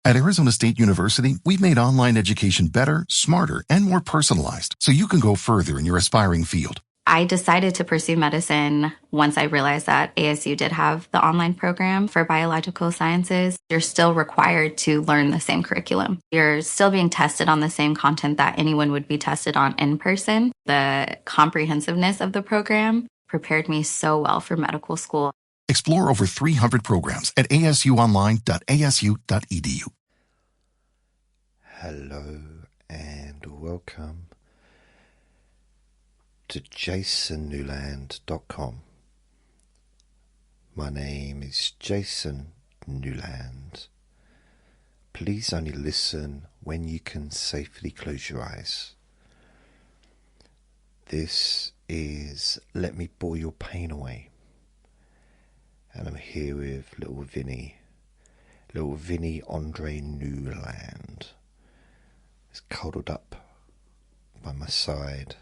At Arizona State University, we've made online education better, smarter, and more personalized so you can go further in your aspiring field. I decided to pursue medicine once I realized that ASU did have the online program for biological sciences. You're still required to learn the same curriculum. You're still being tested on the same content that anyone would be tested on in person. The comprehensiveness of the program prepared me so well for medical school. Explore over 300 programs at asuonline.asu.edu. Hello and welcome to jasonnewland.com. My name is Jason Newland. Please only listen when you can safely close your eyes. This is Let Me Bore Your Pain Away. And I'm here with little Vinny Andre Newland. He's cuddled up by my side.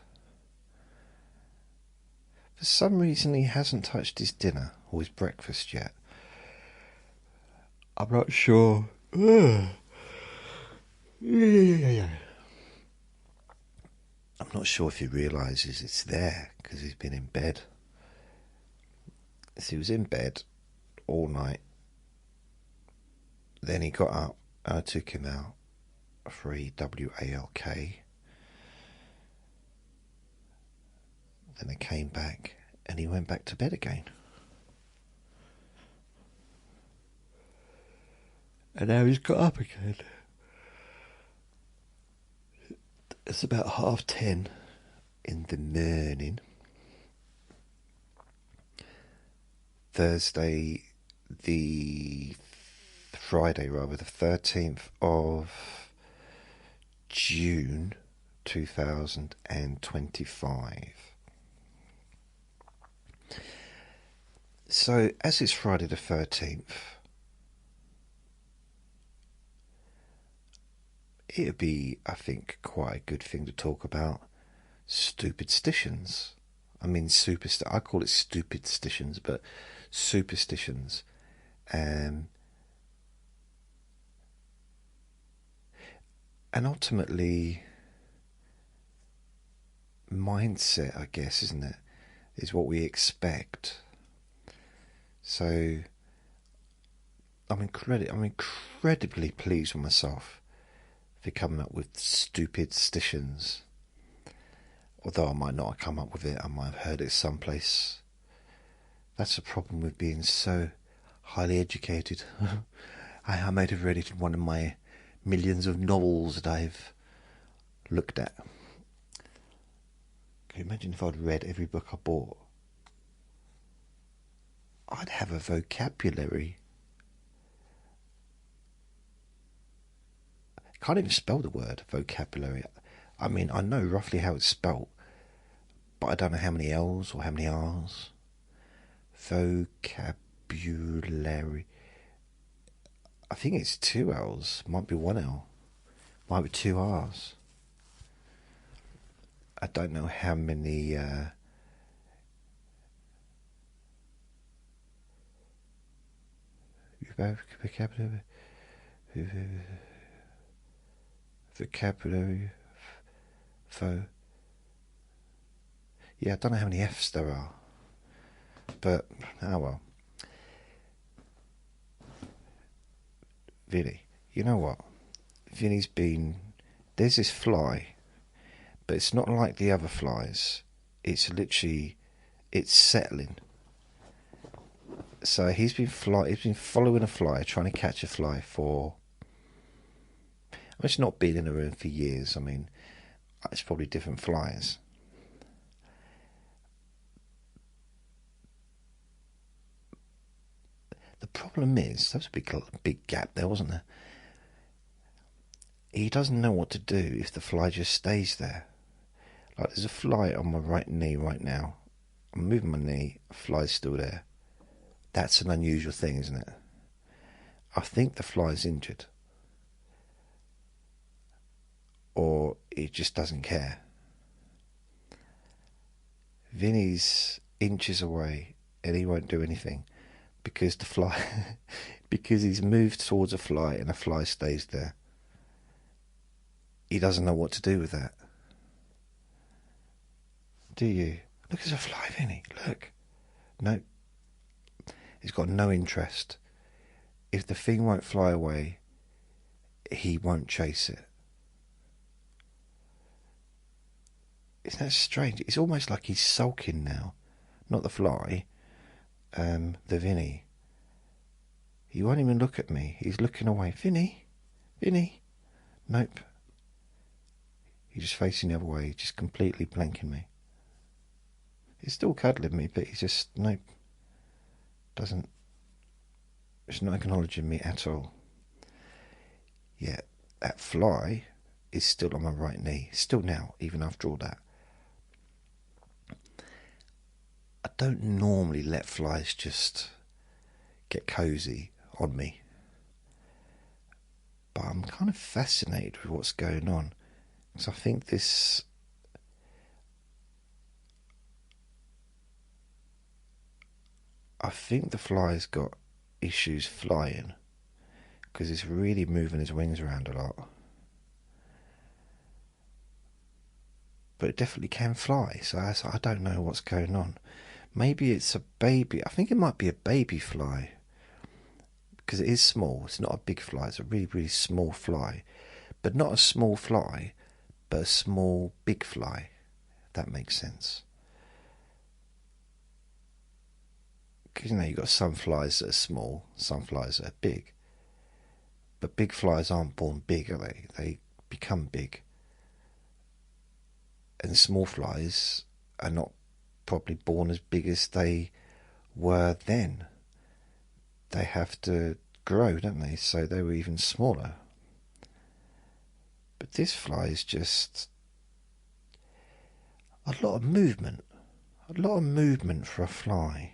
For some reason he hasn't touched his dinner or his breakfast yet. I'm not sure. I'm not sure if he realises it's there because he's been in bed. So he was in bed all night. Then he got up and I took him out for WALK. Then I came back and he went back to bed again. And now he's got up again. It's about 10:30 in the morning. Friday, the 13th of June 2025. So, as it's Friday the 13th, it'd be, I think, quite a good thing to talk about superstitions. I mean, I call it stupidstitions, but superstitions. And ultimately, mindset, I guess, isn't it, is what we expect. So, I'm incredibly pleased with myself for coming up with stupidstitions. Although I might not have come up with it, I might have heard it someplace. That's the problem with being so highly educated. I might have read it in one of my millions of novels that I've looked at. Can you imagine if I'd read every book I bought? I'd have a vocabulary. I can't even spell the word vocabulary. I mean, I know roughly how it's spelt, but I don't know how many L's or how many R's. Vocabulary. I think it's 2 L's. Might be 1 L. Might be 2 R's. I don't know how many vocabulary. Yeah, I don't know how many F's there are. But, oh well. Vinny, you know what? Vinny's been... There's this fly, but it's not like the other flies. It's literally... It's settling. So he's been following a fly, trying to catch a fly for... It's not been in a room for years. I mean, it's probably different flies. The problem is, there was a big gap there, wasn't there? He doesn't know what to do if the fly just stays there. Like, there's a fly on my right knee right now. I'm moving my knee, a fly's still there. That's an unusual thing, isn't it? I think the fly's injured. Or it just doesn't care. Vinny's inches away and he won't do anything because the fly because he's moved towards a fly and a fly stays there. He doesn't know what to do with that. Do you? Look, there's a fly, Vinny. Look. No. He's got no interest. If the thing won't fly away, he won't chase it. Isn't that strange? It's almost like he's sulking now. Not the fly, the Vinny. He won't even look at me. He's looking away. Vinny? Vinny? Nope. He's just facing the other way, just completely blanking me. He's still cuddling me, but he's just, nope. Doesn't, it's not acknowledging me at all. Yeah, that fly is still on my right knee. Still now, even after all that. I don't normally let flies just get cosy on me. But I'm kind of fascinated with what's going on. Because I think this... I think the fly's got issues flying. Because it's really moving his wings around a lot. But it definitely can fly. So I don't know what's going on. Maybe it's a baby. I think it might be a baby fly. Because it is small. It's not a big fly. It's a really, really small fly. But not a small fly, but a small, big fly. If that makes sense. Because, you know, you've got some flies that are small, some flies that are big. But big flies aren't born big, are they? They become big. And small flies are not probably born as big as they were then. They have to grow, don't they? So they were even smaller. But this fly is just a lot of movement. A lot of movement for a fly.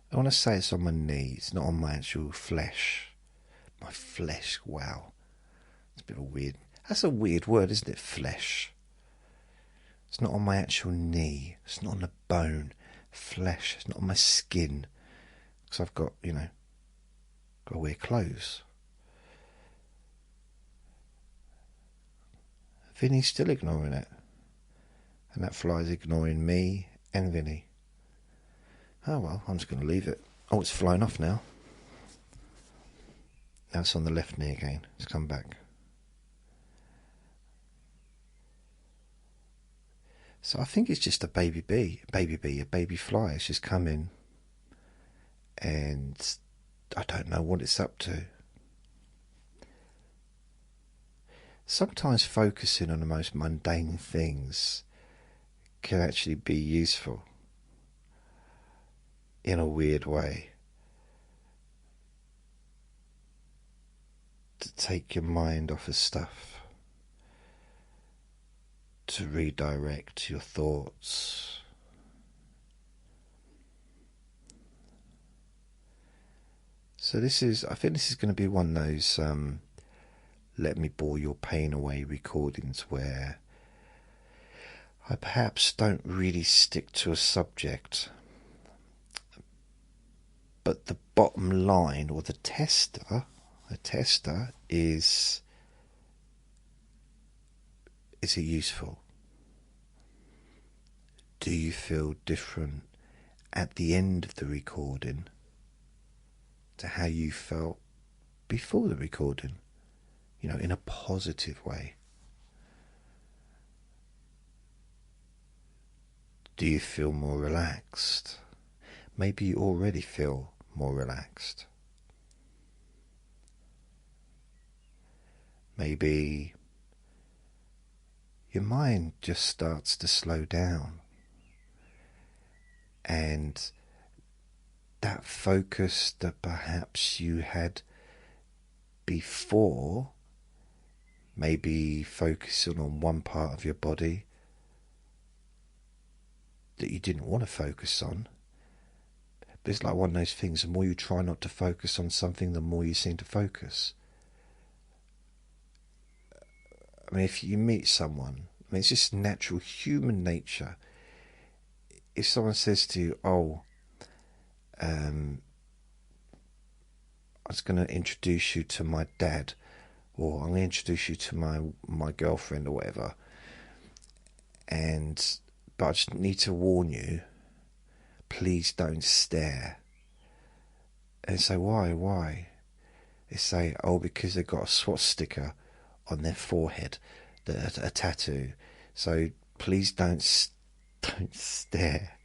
I want to say it's on my knees, not on my actual flesh. My flesh, wow. It's a bit of a weird... That's a weird word, isn't it? Flesh. It's not on my actual knee. It's not on the bone. Flesh. It's not on my skin. Because I've got, you know, got to wear clothes. Vinny's still ignoring it. And that fly's ignoring me and Vinny. Oh well, I'm just going to leave it. Oh, it's flown off now. Now it's on the left knee again. It's come back. So I think it's just a baby bee, a baby fly. It's just come in, and I don't know what it's up to. Sometimes focusing on the most mundane things can actually be useful in a weird way. To take your mind off of stuff. To redirect your thoughts. So I think this is going to be one of those let me bore your pain away recordings where I perhaps don't really stick to a subject, but the bottom line, or the tester is it useful? Do you feel different at the end of the recording to how you felt before the recording? You know, in a positive way. Do you feel more relaxed? Maybe you already feel more relaxed. Maybe your mind just starts to slow down, and that focus that perhaps you had before, maybe focusing on one part of your body that you didn't want to focus on. But it's like one of those things, the more you try not to focus on something, the more you seem to focus. I mean, if you meet someone, I mean, it's just natural human nature. If someone says to you, oh, I was going to introduce you to my dad, or I'm going to introduce you to my girlfriend or whatever. But I just need to warn you, please don't stare. And say, why? They say, oh, because they've got a swastika on their forehead, a tattoo. So please don't stare.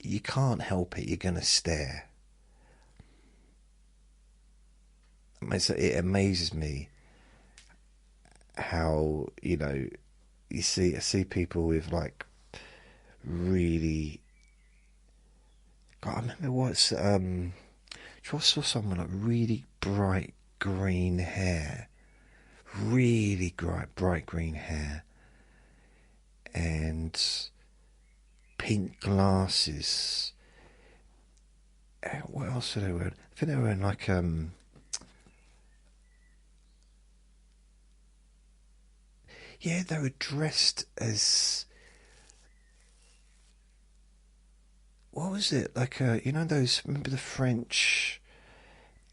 You can't help it, you're going to stare. It amazes me how, I see people with like really. God, I remember I saw someone like really bright green hair, really bright green hair, and pink glasses. What else were they wearing? I think they were wearing like yeah, they were dressed as, what was it? Like those, remember the French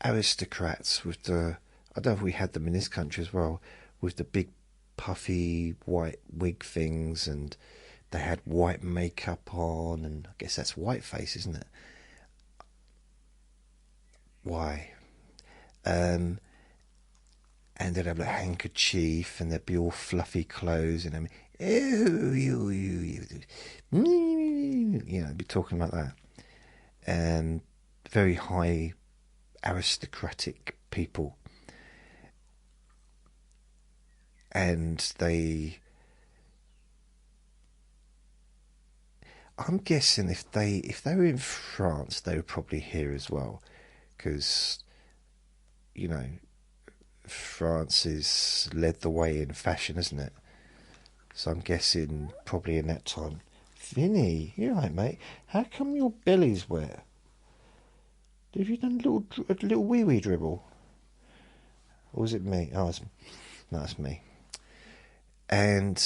aristocrats with the, I don't know if we had them in this country as well, with the big puffy white wig things, and they had white makeup on, and I guess that's whiteface, isn't it? Why? And they'd have a handkerchief, and they'd be all fluffy clothes, and be talking like that. And very high aristocratic people. And I'm guessing if they were in France, they were probably here as well, because France is led the way in fashion, isn't it? So I'm guessing probably in that time. Vinny, you right, mate? How come your belly's wet? Have you done a little wee dribble? Or was it me? Oh, it's me. And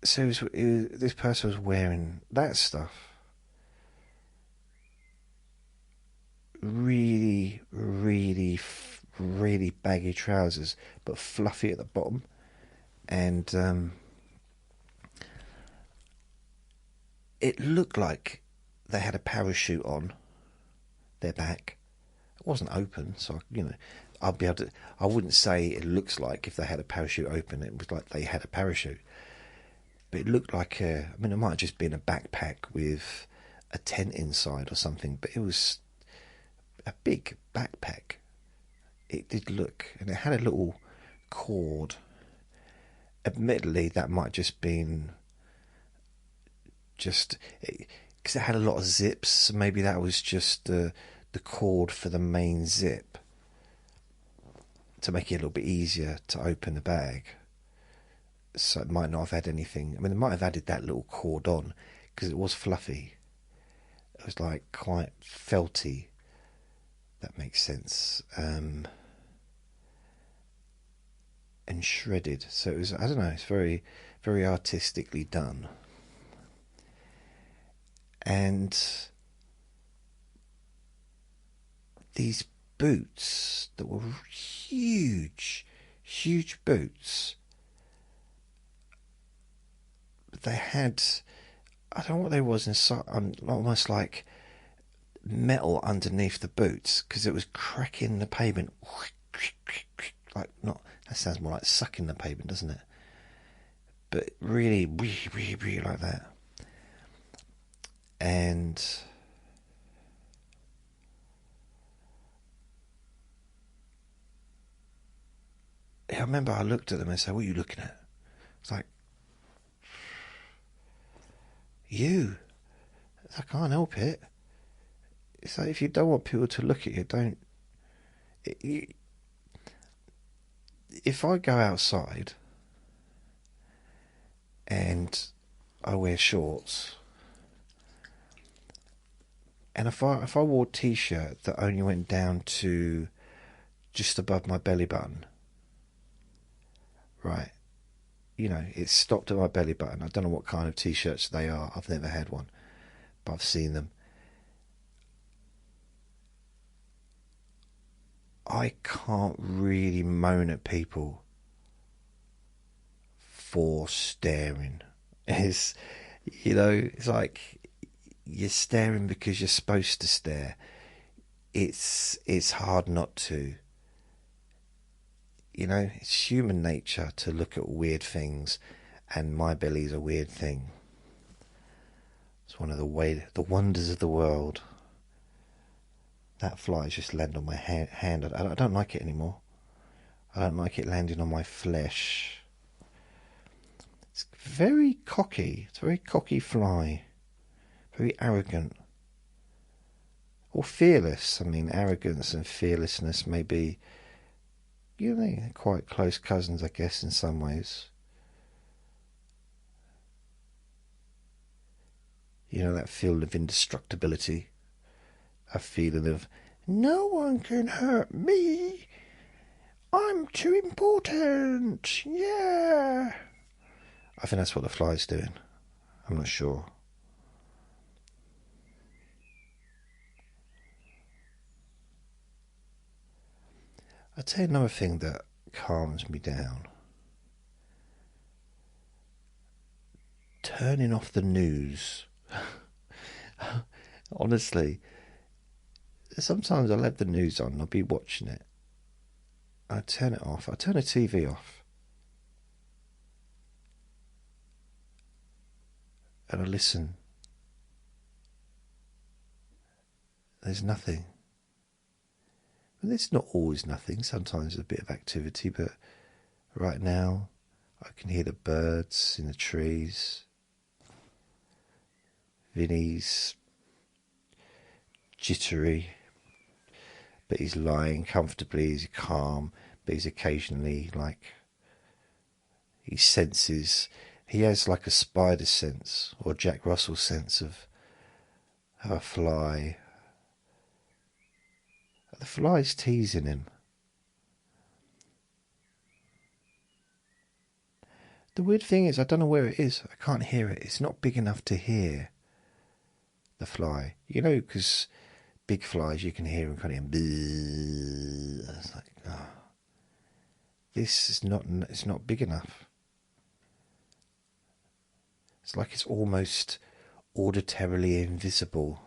so this person was wearing that stuff. Really, really, really baggy trousers, but fluffy at the bottom. And it looked like they had a parachute on their back. It wasn't open, so I'd be able to. I wouldn't say it looks like if they had a parachute open. It was like they had a parachute, but it looked like it might have just been a backpack with a tent inside or something. But it was a big backpack. It did look, and it had a little cord. Admittedly, that might just been because it had a lot of zips. So maybe that was just the cord for the main zip to make it a little bit easier to open the bag. So it might not have had anything. They might have added that little cord on because it was fluffy. It was like quite felty. That makes sense. And shredded. So it was, I don't know, it's very, very artistically done. And these boots that were huge boots. They had, I don't know what they was inside, almost like metal underneath the boots, because it was cracking the pavement. Like, not, that sounds more like sucking the pavement, doesn't it? But really like that. And I remember I looked at them and said, "What are you looking at?" It's like, you. I can't help it. It's like, if you don't want people to look at you, don't. If I go outside and I wear shorts, and if I wore a t-shirt that only went down to just above my belly button, right? It stopped at my belly button. I don't know what kind of t-shirts they are. I've never had one, but I've seen them. I can't really moan at people for staring. It's, it's like you're staring because you're supposed to stare. It's hard not to. It's human nature to look at weird things, and my belly's a weird thing. It's one of the wonders of the world. That fly's just landed on my hand. I don't like it anymore. I don't like it landing on my flesh. It's very cocky. It's a very cocky fly. Very arrogant. Or fearless. I mean, arrogance and fearlessness may be, they're quite close cousins, I guess, in some ways. That feeling of indestructibility. A feeling of, no one can hurt me. I'm too important. Yeah. I think that's what the fly's doing. I'm not sure. I'll tell you another thing that calms me down. Turning off the news. Honestly, sometimes I'll have the news on, I'll be watching it. I turn it off, I turn the TV off. And I listen. There's nothing. And it's not always nothing, sometimes there's a bit of activity, but right now I can hear the birds in the trees. Vinny's jittery, but he's lying comfortably, he's calm, but he's occasionally he senses, he has like a spider sense or Jack Russell sense of how a fly, the fly's teasing him. The weird thing is, I don't know where it is, I can't hear it, it's not big enough to hear the fly, because big flies you can hear them kind of it's like, this is it's not big enough. It's like it's almost auditorily invisible.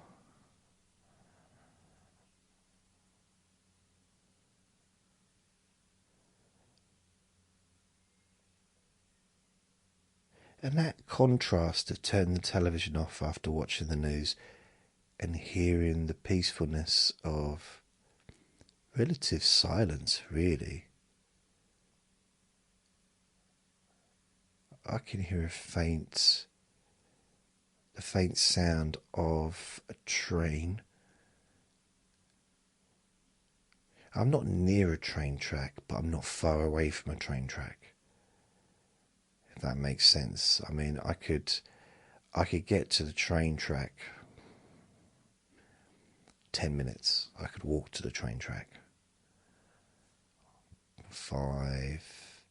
And that contrast of turning the television off after watching the news and hearing the peacefulness of relative silence, really. I can hear the faint sound of a train. I'm not near a train track, but I'm not far away from a train track. If that makes sense. I mean, I could get to the train track 10 minutes. I could walk to the train track. 5,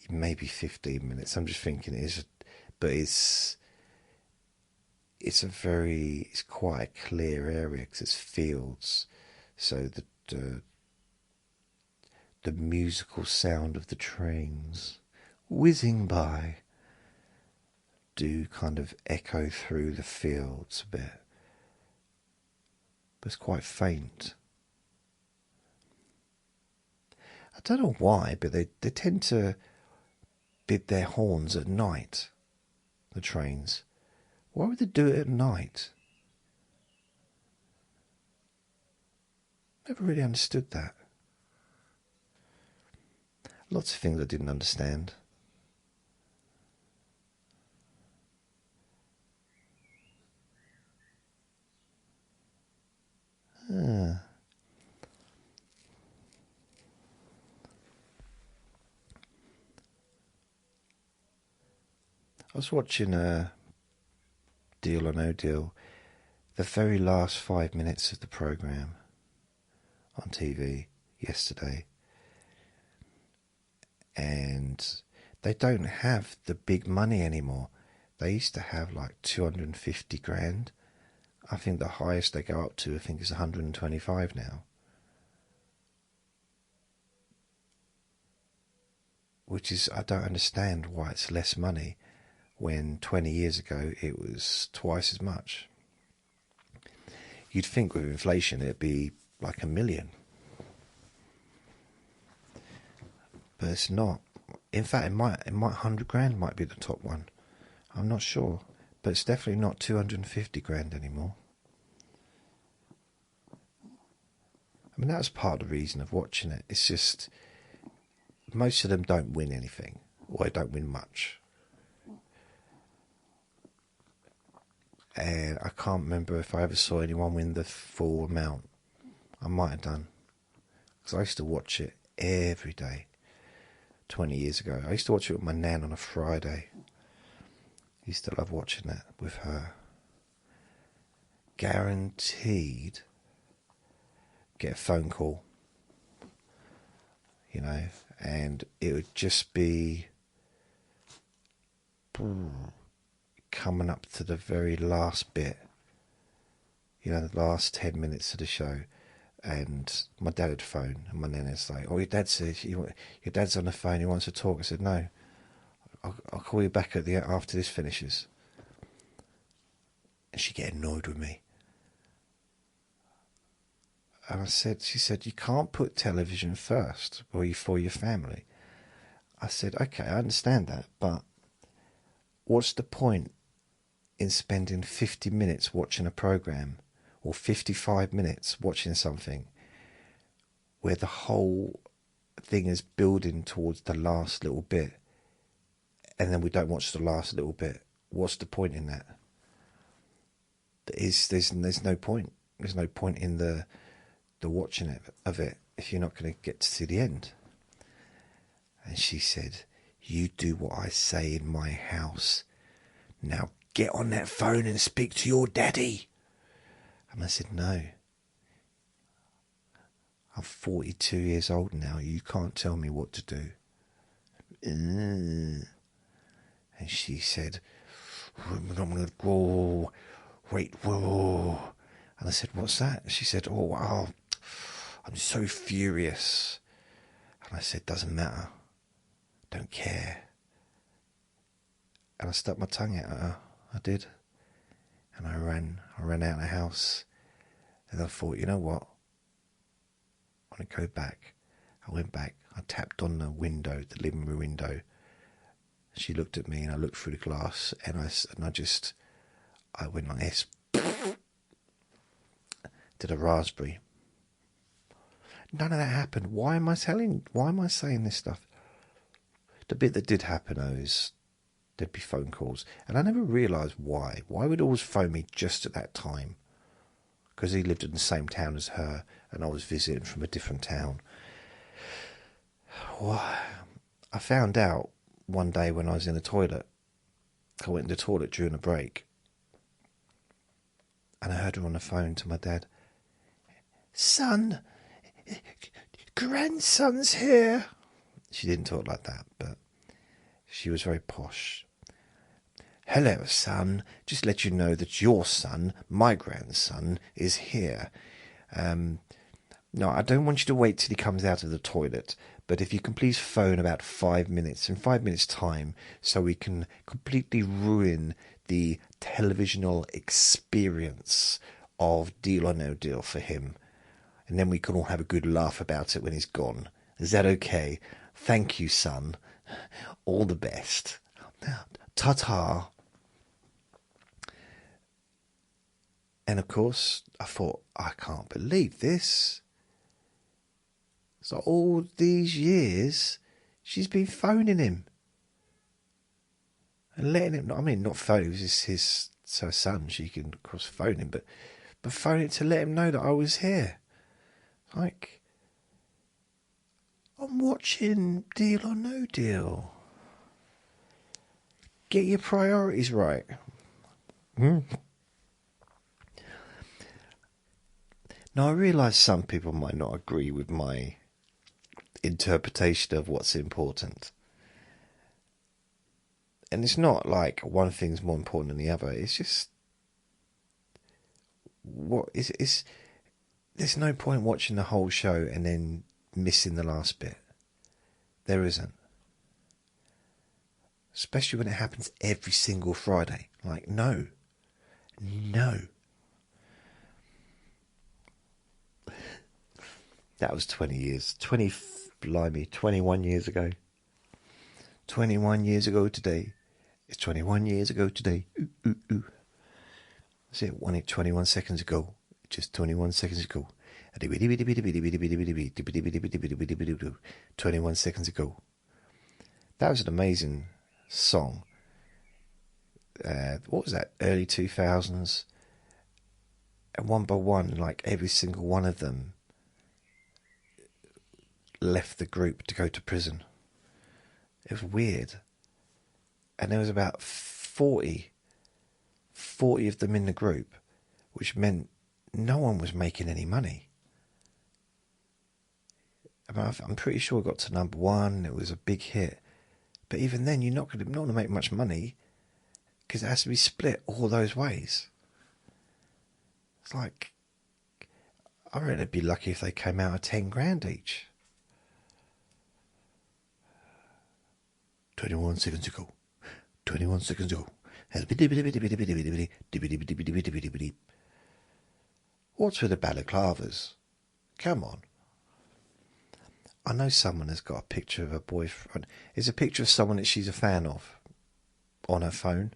maybe 15 minutes. I'm just thinking it's quite a clear area because it's fields, so the musical sound of the trains whizzing by do kind of echo through the fields a bit, but it's quite faint. I don't know why, but they tend to bid their horns at night, the trains. Why would they do it at night? Never really understood that. Lots of things I didn't understand. I was watching Deal or No Deal, the very last 5 minutes of the programme on TV yesterday, and they don't have the big money anymore. They used to have like 250 grand. I think the highest they go up to, I think, is 125 now. Which is, I don't understand why it's less money when 20 years ago it was twice as much. You'd think with inflation it'd be like $1 million. But it's not. In fact, it might 100 grand might be the top one. I'm not sure. But it's definitely not 250 grand anymore. I mean, that was part of the reason of watching it. It's just, most of them don't win anything, or they don't win much. And I can't remember if I ever saw anyone win the full amount. I might have done, because I used to watch it every day 20 years ago. I used to watch it with my nan on a Friday. I used to love watching it with her. Guaranteed get a phone call, you know, and it would just be coming up to the very last bit, you know, the last 10 minutes of the show, and my dad would phone, and my nan's like, "Oh, your dad says your dad's on the phone. He wants to talk." I said, "No, I'll call you back after this finishes." And she'd get annoyed with me. And she said, "You can't put television first for your family." I said, "Okay, I understand that, but what's the point in spending 50 minutes watching a program, or 55 minutes watching something where the whole thing is building towards the last little bit, and then we don't watch the last little bit? What's the point in that? There's no point. There's no point in the watching of it if you're not going to get to see the end." And she said, "You do what I say in my house. Now get on that phone and speak to your daddy." And I said, "No. I'm 42 years old now. You can't tell me what to do." And she said, "I'm going to go. Wait, whoa." And I said, "What's that?" She said, "Oh, wow. I'm so furious." And I said, "Doesn't matter. Don't care." And I stuck my tongue out at her. I did. And I ran out of the house. And I thought, you know what? I want to go back. I went back. I tapped on the window, the living room window. She looked at me, and I looked through the glass, and I went like this. Did a raspberry. None of that happened. Why am I saying this stuff? The bit that did happen, though, is there'd be phone calls. And I never realised why. Why would he always phone me just at that time? Because he lived in the same town as her, and I was visiting from a different town. Well, I found out one day when I was in the toilet. I went in the toilet during a break, and I heard her on the phone to my dad. "Son, grandson's here." She didn't talk like that, but she was very posh. "Hello, son. Just let you know that your son, my grandson, is here. No, I don't want you to wait till he comes out of the toilet, but if you can please phone about 5 minutes, in 5 minutes' time, so we can completely ruin the televisional experience of Deal or No Deal for him. And then we can all have a good laugh about it when he's gone. Is that okay? Thank you, son. All the best. Ta-ta." And of course, I thought, I can't believe this. So all these years, she's been phoning him. And letting him, I mean, not phoning, it was his son, she can of course phone him, but phoning to let him know that I was here. Like, I'm watching Deal or No Deal. Get your priorities right. Now, I realise some people might not agree with my interpretation of what's important. And it's not like one thing's more important than the other. It's just, what is there's no point watching the whole show and then missing the last bit. There isn't. Especially when it happens every single Friday. Like, no. That was 20 years. 21 years ago. 21 years ago today. It's 21 years ago today. Ooh, ooh, ooh. That's it. 21 seconds ago. Just 21 seconds ago. 21 seconds ago. That was an amazing song. What was that? Early 2000s. And one by one, like every single one of them left the group to go to prison. It was weird. And there was about 40 of them in the group, which meant no one was making any money. I mean, I'm pretty sure it got to number one. It was a big hit. But even then, you're not going to make much money because it has to be split all those ways. It's like, I reckon it'd be lucky if they came out at 10 grand each. 21 seconds ago. 21 seconds ago. What's with the balaclavas? Come on. I know someone has got a picture of a boyfriend. It's a picture of someone that she's a fan of on her phone.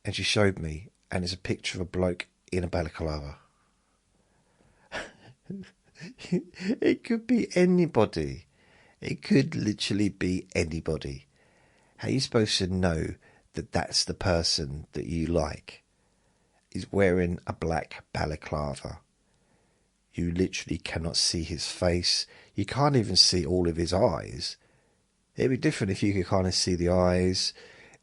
And she showed me. And it's a picture of a bloke in a balaclava. It could be anybody. It could literally be anybody. How are you supposed to know that that's the person that you like? Is wearing a black balaclava. You literally cannot see his face. You can't even see all of his eyes. It'd be different if you could kind of see the eyes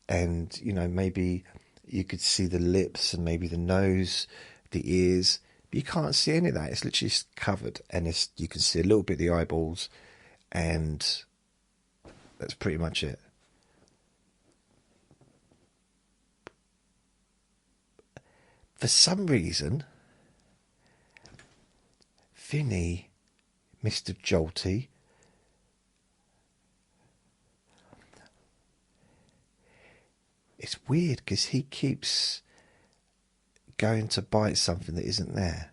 and, you know, maybe you could see the lips and maybe the nose, the ears. But you can't see any of that. It's literally just covered and you can see a little bit of the eyeballs and that's pretty much it. For some reason, Vinny, Mr. Jolty, it's weird because he keeps going to bite something that isn't there.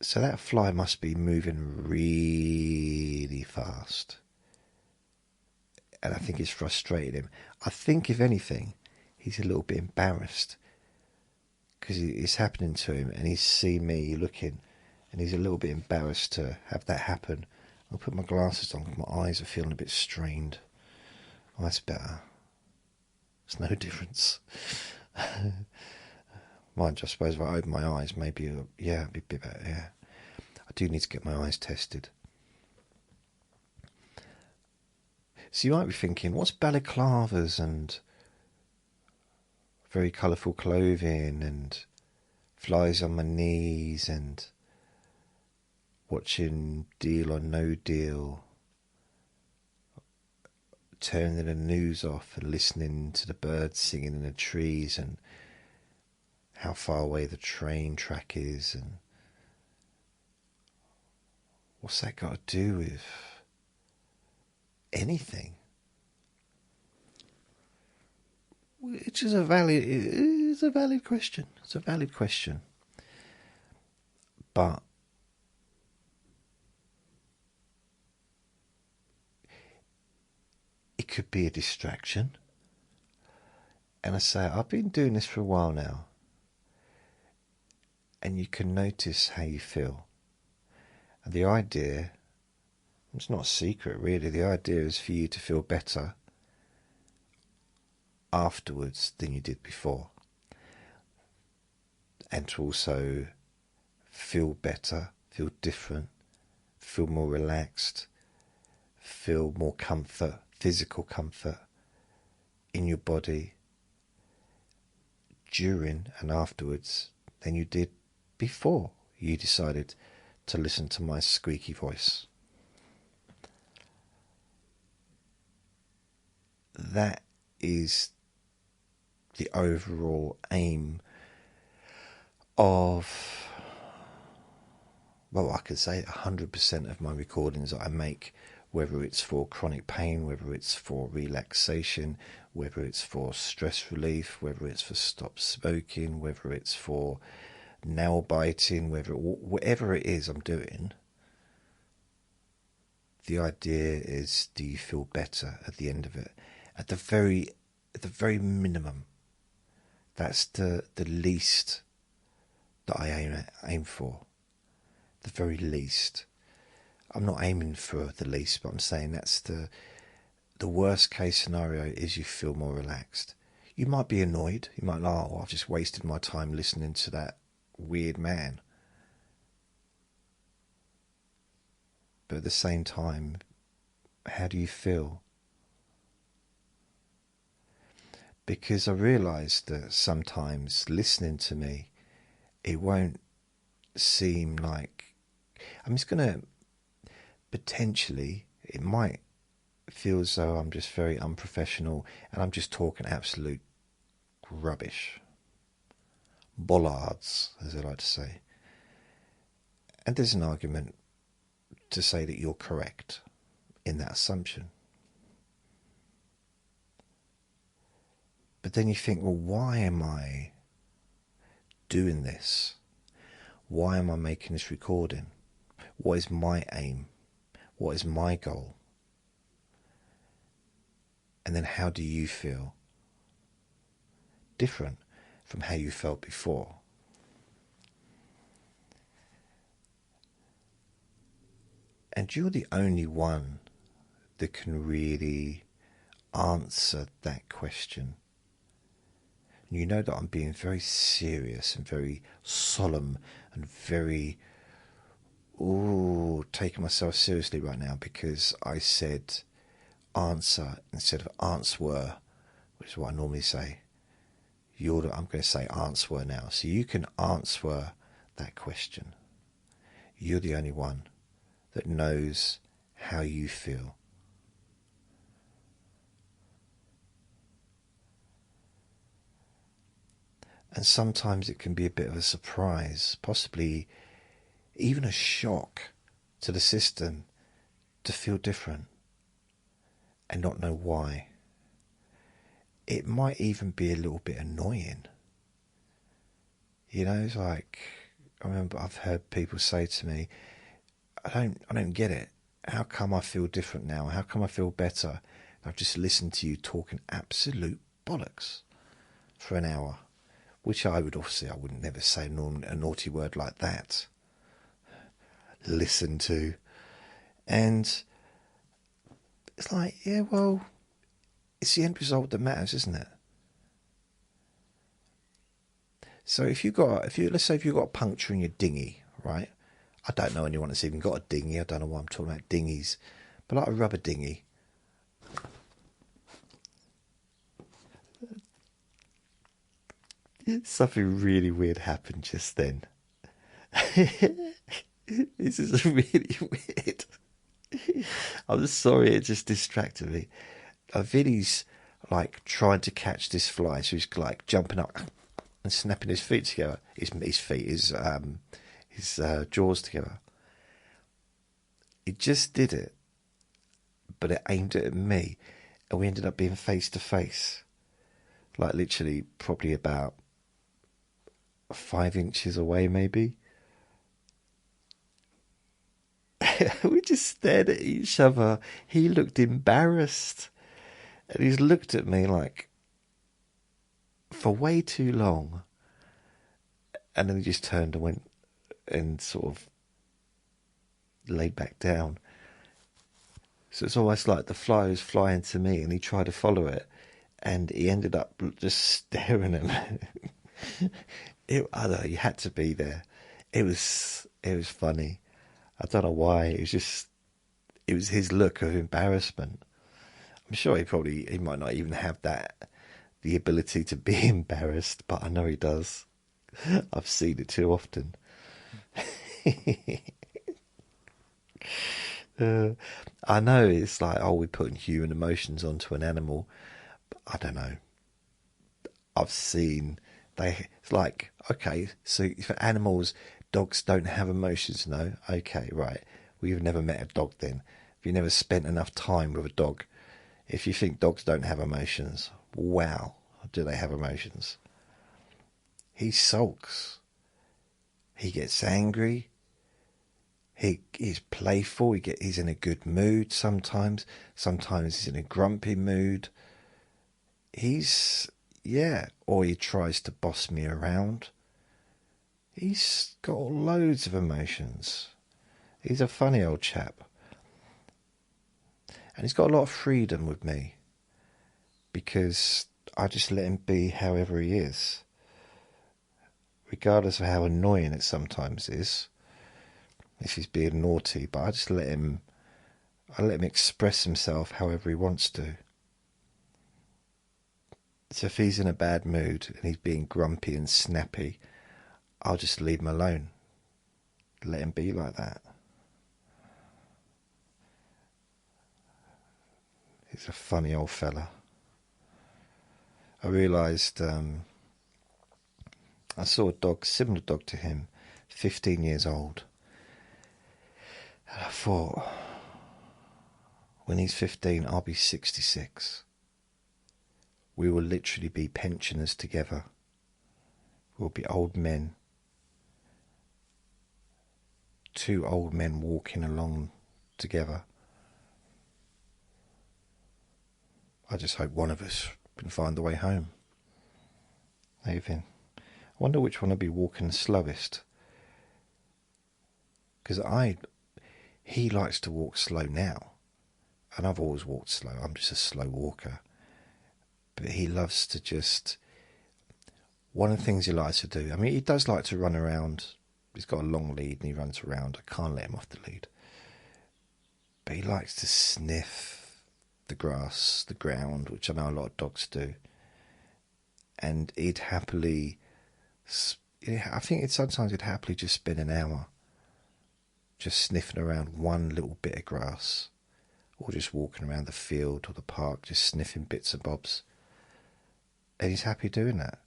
So that fly must be moving really fast. And I think it's frustrated him. I think, if anything, he's a little bit embarrassed because it's happening to him and he's seen me looking and he's a little bit embarrassed to have that happen. I'll put my glasses on because my eyes are feeling a bit strained. Oh, that's better. There's no difference. Mind you, I suppose if I open my eyes, maybe, yeah, it'd be a bit better, yeah. I do need to get my eyes tested. So you might be thinking, what's balaclavas and very colourful clothing and flies on my knees and watching Deal or No Deal, turning the news off and listening to the birds singing in the trees and how far away the train track is, and what's that got to do with anything? Which is a valid question. It's a valid question. But it could be a distraction. And I say, I've been doing this for a while now. And you can notice how you feel. And the idea, it's not a secret really, the idea is for you to feel better afterwards than you did before. And to also feel better, feel different, feel more relaxed, feel more comfort, physical comfort in your body during and afterwards than you did before you decided to listen to my squeaky voice. That is the overall aim of, well, I could say 100% of my recordings that I make, whether it's for chronic pain, whether it's for relaxation, whether it's for stress relief, whether it's for stop smoking, whether it's for nail biting, whatever it is I'm doing, the idea is, do you feel better at the end of it? At the very minimum, that's the least that I aim for. The very least. I'm not aiming for the least, but I'm saying that's the worst case scenario is you feel more relaxed. You might be annoyed. You might like, oh, I've just wasted my time listening to that weird man. But at the same time, how do you feel? Because I realised that sometimes listening to me, it won't seem like, I mean, it's going to potentially, it might feel as though I'm just very unprofessional and I'm just talking absolute rubbish. Bollards, as I like to say. And there's an argument to say that you're correct in that assumption. But then you think, well, why am I doing this? Why am I making this recording? What is my aim? What is my goal? And then how do you feel? Different from how you felt before. And you're the only one that can really answer that question. And you know that I'm being very serious and very solemn and very, taking myself seriously right now, because I said answer instead of answer, which is what I normally say. I'm going to say answer now. So you can answer that question. You're the only one that knows how you feel. And sometimes it can be a bit of a surprise, possibly even a shock to the system to feel different and not know why. It might even be a little bit annoying. You know, it's like, I remember I've heard people say to me, I don't get it. How come I feel different now? How come I feel better? I've just listened to you talking absolute bollocks for an hour. Which I would never say a naughty word like that. Listen to. And it's like, yeah, well, it's the end result that matters, isn't it? So let's say if you've got a puncture in your dinghy, right? I don't know anyone that's even got a dinghy. I don't know why I'm talking about dinghies. But like a rubber dinghy. Something really weird happened just then. This is really weird. I'm sorry, it just distracted me. Vinny's like trying to catch this fly, so he's like jumping up and snapping his feet together. His jaws together. He just did it, but it aimed it at me, and we ended up being face to face. Like literally, probably about 5 inches away, maybe. We just stared at each other. He looked embarrassed, and he's looked at me like for way too long, and then he just turned and went and sort of laid back down. So it's almost like the fly was flying to me, and he tried to follow it, and he ended up just staring at me. I don't know, you had to be there. It was funny. I don't know why. It was his look of embarrassment. I'm sure he might not even have the ability to be embarrassed, but I know he does. I've seen it too often. I know it's like, we're putting human emotions onto an animal, but I don't know. I've seen It's like, okay, so for animals, dogs don't have emotions. No, okay, right. Well, you've never met a dog then. If you never spent enough time with a dog, if you think dogs don't have emotions, wow, do they have emotions? He sulks. He gets angry. He's playful. He's in a good mood sometimes. Sometimes he's in a grumpy mood. Or he tries to boss me around. He's got loads of emotions. He's a funny old chap. And he's got a lot of freedom with me because I just let him be however he is, regardless of how annoying it sometimes is, if he's being naughty. But I just let him express himself however he wants to. So if he's in a bad mood and he's being grumpy and snappy, I'll just leave him alone. Let him be like that. He's a funny old fella. I realised I saw a dog, similar dog to him, 15 years old. And I thought, when he's 15, I'll be 66. We will literally be pensioners together. We'll be old men. Two old men walking along together. I just hope one of us can find the way home. Even. I wonder which one will be walking the slowest. Because he likes to walk slow now. And I've always walked slow. I'm just a slow walker. But he loves to just... One of the things he likes to do... I mean, he does like to run around. He's got a long lead and he runs around. I can't let him off the lead. But he likes to sniff the grass, the ground, which I know a lot of dogs do. And he'd happily... I think sometimes he'd happily just spend an hour just sniffing around one little bit of grass, or just walking around the field or the park, just sniffing bits and bobs. And he's happy doing that.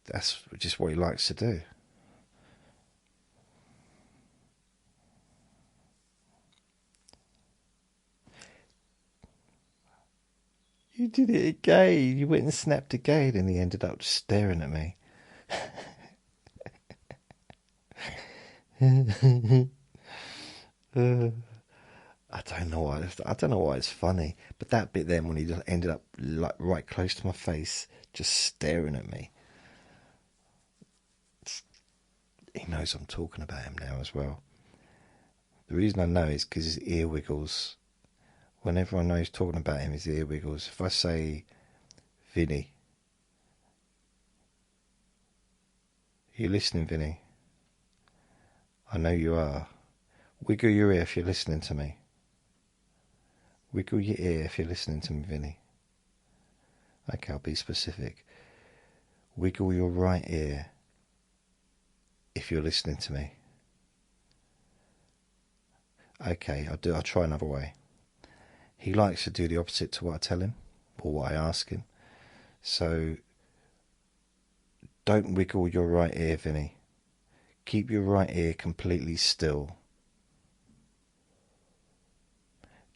That's just what he likes to do. You did it again. You went and snapped again, and he ended up just staring at me. I don't know why it's funny, but that bit then when he just ended up like right close to my face, just staring at me. He knows I'm talking about him now as well. The reason I know is because his ear wiggles. Whenever I know he's talking about him, his ear wiggles. If I say, Vinny, are you listening, Vinny? I know you are. Wiggle your ear if you're listening to me. Wiggle your ear if you're listening to me, Vinny. Okay, I'll be specific. Wiggle your right ear if you're listening to me. Okay, I'll try another way. He likes to do the opposite to what I tell him, or what I ask him. So, don't wiggle your right ear, Vinny. Keep your right ear completely still.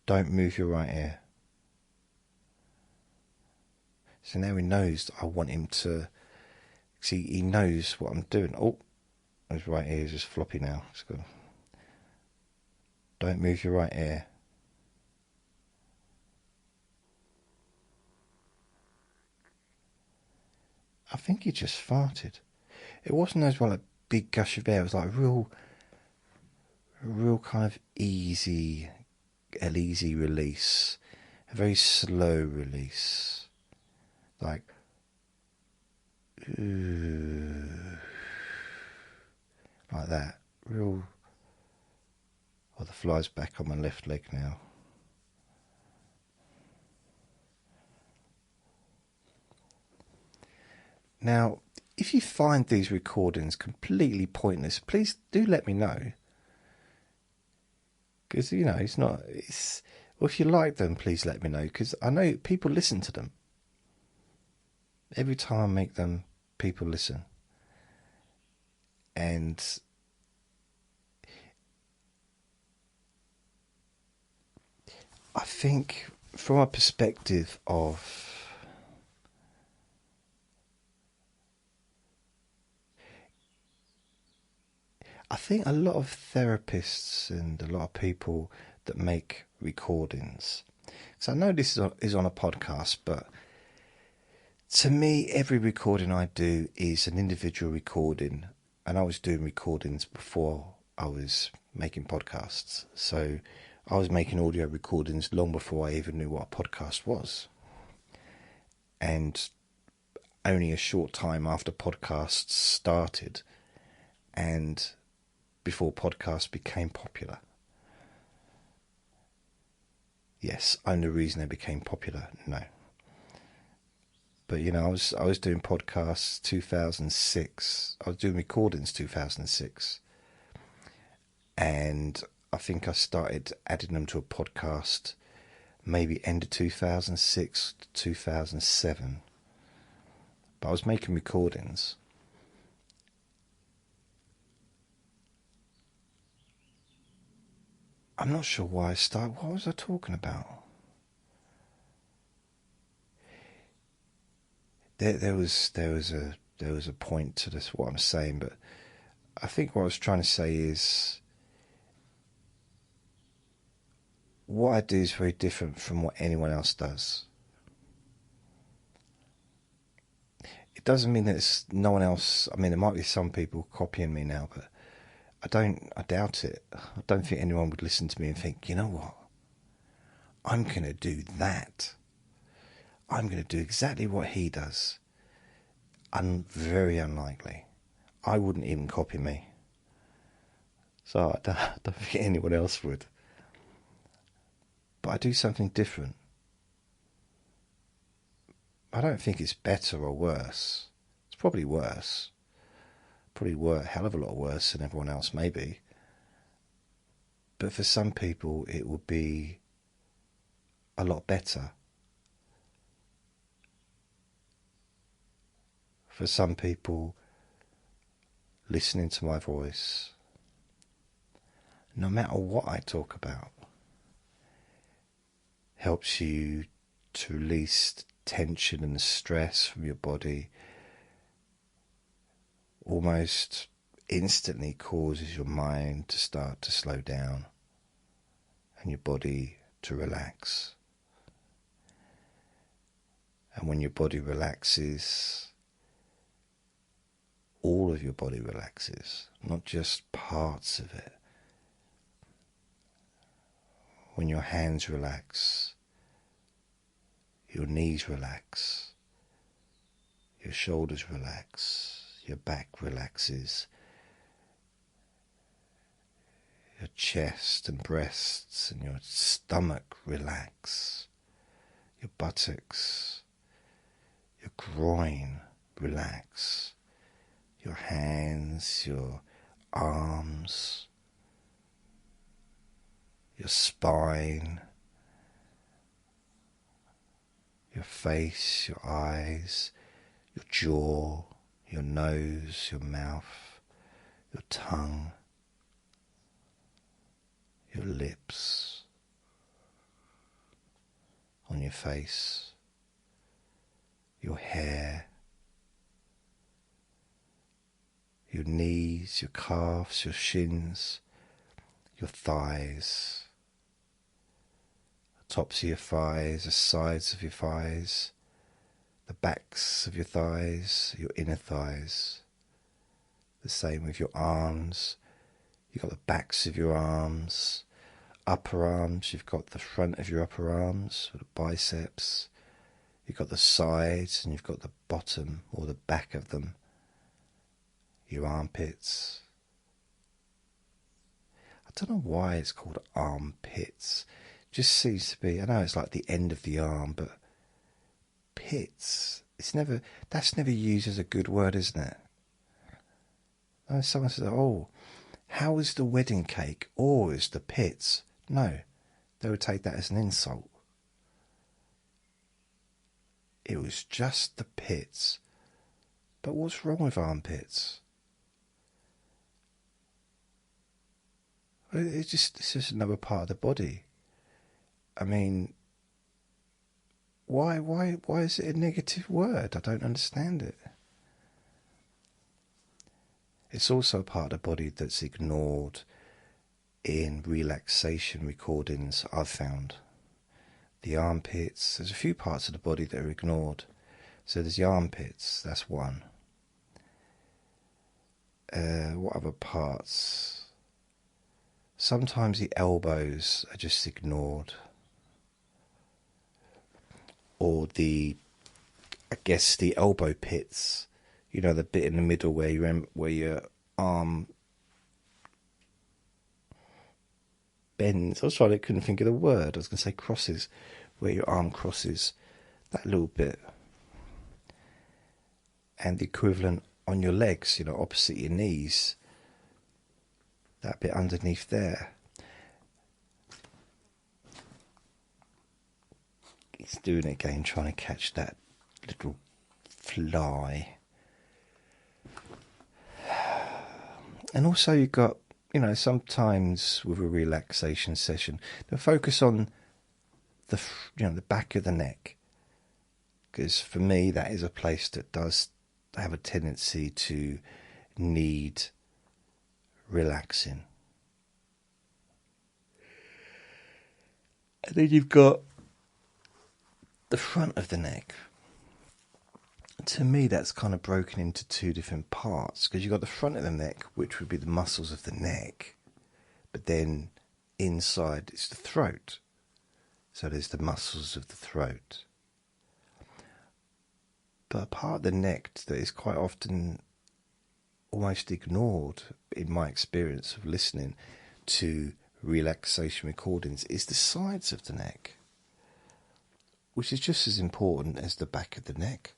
Don't move your right ear. So now he knows that I want him to... See, he knows what I'm doing. Oh, his right ear is just floppy now. It's good. Don't move your right ear. I think he just farted. It wasn't as well a big gush of air. It was like a real kind of easy release. A very slow release. Like, like that. Real... Oh, the fly's back on my left leg now. Now, if you find these recordings completely pointless, please do let me know. Because, you know, well, if you like them, please let me know. Because I know people listen to them. Every time I make them, people listen. And I think from a perspective of, I think a lot of therapists and a lot of people that make recordings, so I know this is on a podcast, but to me, every recording I do is an individual recording, and I was doing recordings before I was making podcasts. So I was making audio recordings long before I even knew what a podcast was. And only a short time after podcasts started and before podcasts became popular. Yes, I'm the reason they became popular. No. But, you know, I was doing podcasts 2006. I was doing recordings 2006. And I think I started adding them to a podcast maybe end of 2006 to 2007. But I was making recordings. I'm not sure why I started. What was I talking about? There was a point to this, what I'm saying, but I think what I was trying to say is what I do is very different from what anyone else does. It doesn't mean that it's no one else. I mean, there might be some people copying me now, but I doubt it. I don't think anyone would listen to me and think, you know what? I'm going to do that. I'm going to do exactly what he does. Very unlikely. I wouldn't even copy me. So I don't think anyone else would. But I do something different. I don't think it's better or worse. It's probably worse. Probably a hell of a lot worse than everyone else, maybe. But for some people, it would be a lot better. For some people, listening to my voice, no matter what I talk about, helps you to release tension and stress from your body, almost instantly causes your mind to start to slow down and your body to relax. And when your body relaxes, all of your body relaxes, not just parts of it. When your hands relax, your knees relax, your shoulders relax, your back relaxes, your chest and breasts and your stomach relax, your buttocks, your groin relax, your hands, your arms, your spine, your face, your eyes, your jaw, your nose, your mouth, your tongue, your lips, on your face, your hair, your knees, your calves, your shins, your thighs, the tops of your thighs, the sides of your thighs, the backs of your thighs, your inner thighs. The same with your arms. You've got the backs of your arms, upper arms, you've got the front of your upper arms, the biceps, you've got the sides, and you've got the bottom or the back of them, your armpits. I don't know why it's called armpits. It just seems to be, I know it's like the end of the arm, but pits, that's never used as a good word, isn't it? Someone says, oh, how is the wedding cake? Or is the pits? No, they would take that as an insult. it was just the pits. But what's wrong with armpits? It's just another part of the body. I mean, why is it a negative word? I don't understand it. It's also a part of the body that's ignored in relaxation recordings I've found. The armpits, there's a few parts of the body that are ignored. So there's the armpits, that's one. What other parts? Sometimes the elbows are just ignored. Or I guess the elbow pits, you know, the bit in the middle where your arm bends. I couldn't think of the word. I was going to say crosses, where your arm crosses, that little bit. And the equivalent on your legs, you know, opposite your knees, that bit underneath there. He's doing it again, trying to catch that little fly. And also you've got, you know, sometimes with a relaxation session, to focus on the back of the neck. Because for me, that is a place that does have a tendency to need relaxing. And then you've got the front of the neck. To me, that's kind of broken into two different parts, because you've got the front of the neck, which would be the muscles of the neck, but then inside it's the throat. So there's the muscles of the throat. But a part of the neck that is quite often almost ignored, in my experience of listening to relaxation recordings, is the sides of the neck, which is just as important as the back of the neck.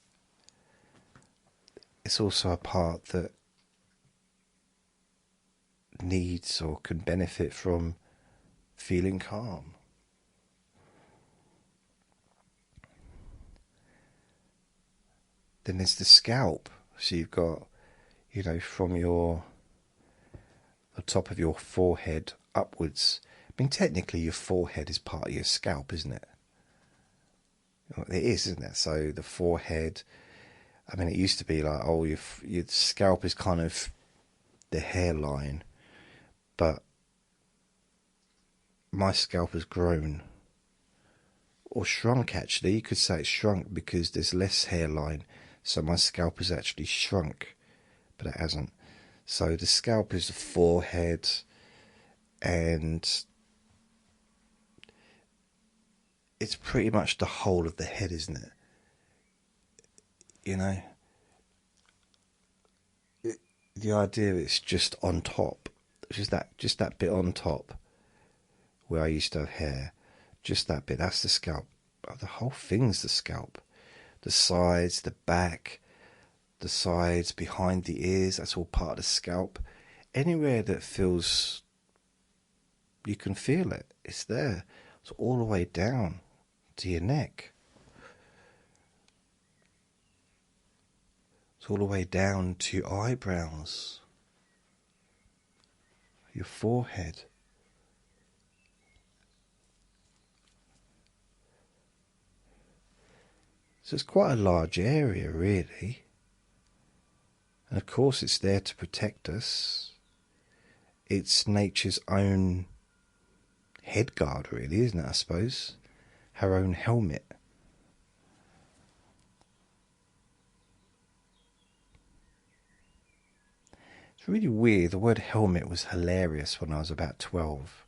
It's also a part that needs or can benefit from feeling calm. Then there's the scalp. So you've got, you know, from the top of your forehead upwards. I mean, technically your forehead is part of your scalp, isn't it? It is, isn't it? So the forehead, I mean, it used to be like, oh, your scalp is kind of the hairline, but my scalp has grown, or shrunk actually. You could say it's shrunk because there's less hairline, so my scalp has actually shrunk, but it hasn't. So the scalp is the forehead, and it's pretty much the whole of the head, isn't it? You know, the idea is just on top, just that bit on top where I used to have hair, just that bit, that's the scalp. The whole thing's the scalp. The sides, the back, the sides, behind the ears, that's all part of the scalp. Anywhere that feels, you can feel it, it's there. It's all the way down to your neck. It's all the way down to your eyebrows, your forehead. So it's quite a large area, really. And of course it's there to protect us. It's nature's own head guard, really, isn't it, I suppose? Her own helmet. It's really weird. The word helmet was hilarious when I was about 12.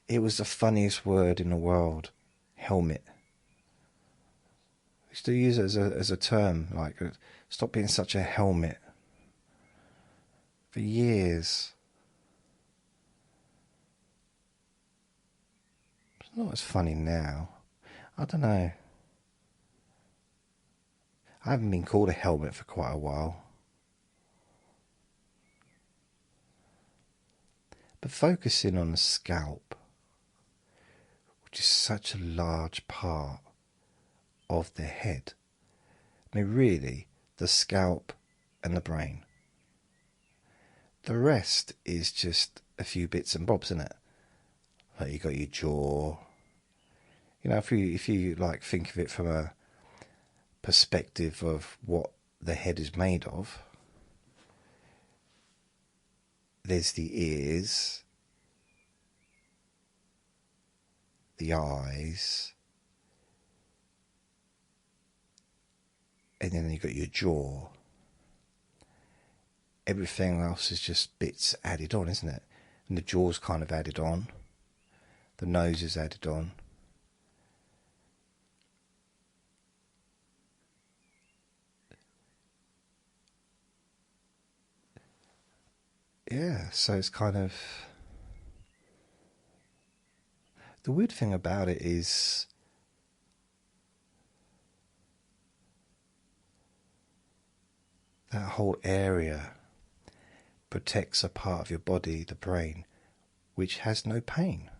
It was the funniest word in the world. Helmet. I used to use it as a term, like, stop being such a helmet. For years. It's not as funny now. I don't know. I haven't been called a helmet for quite a while. But focusing on the scalp, which is such a large part of the head. I mean, really, the scalp and the brain. The rest is just a few bits and bobs, isn't it? Like you got your jaw. You know, if you like think of it from a perspective of what the head is made of, there's the ears, the eyes, and then you've got your jaw. Everything else is just bits added on, isn't it? And the jaw's kind of added on. The nose is added on. Yeah, so it's kind of... The weird thing about it is that whole area protects a part of your body, the brain, which has no pain.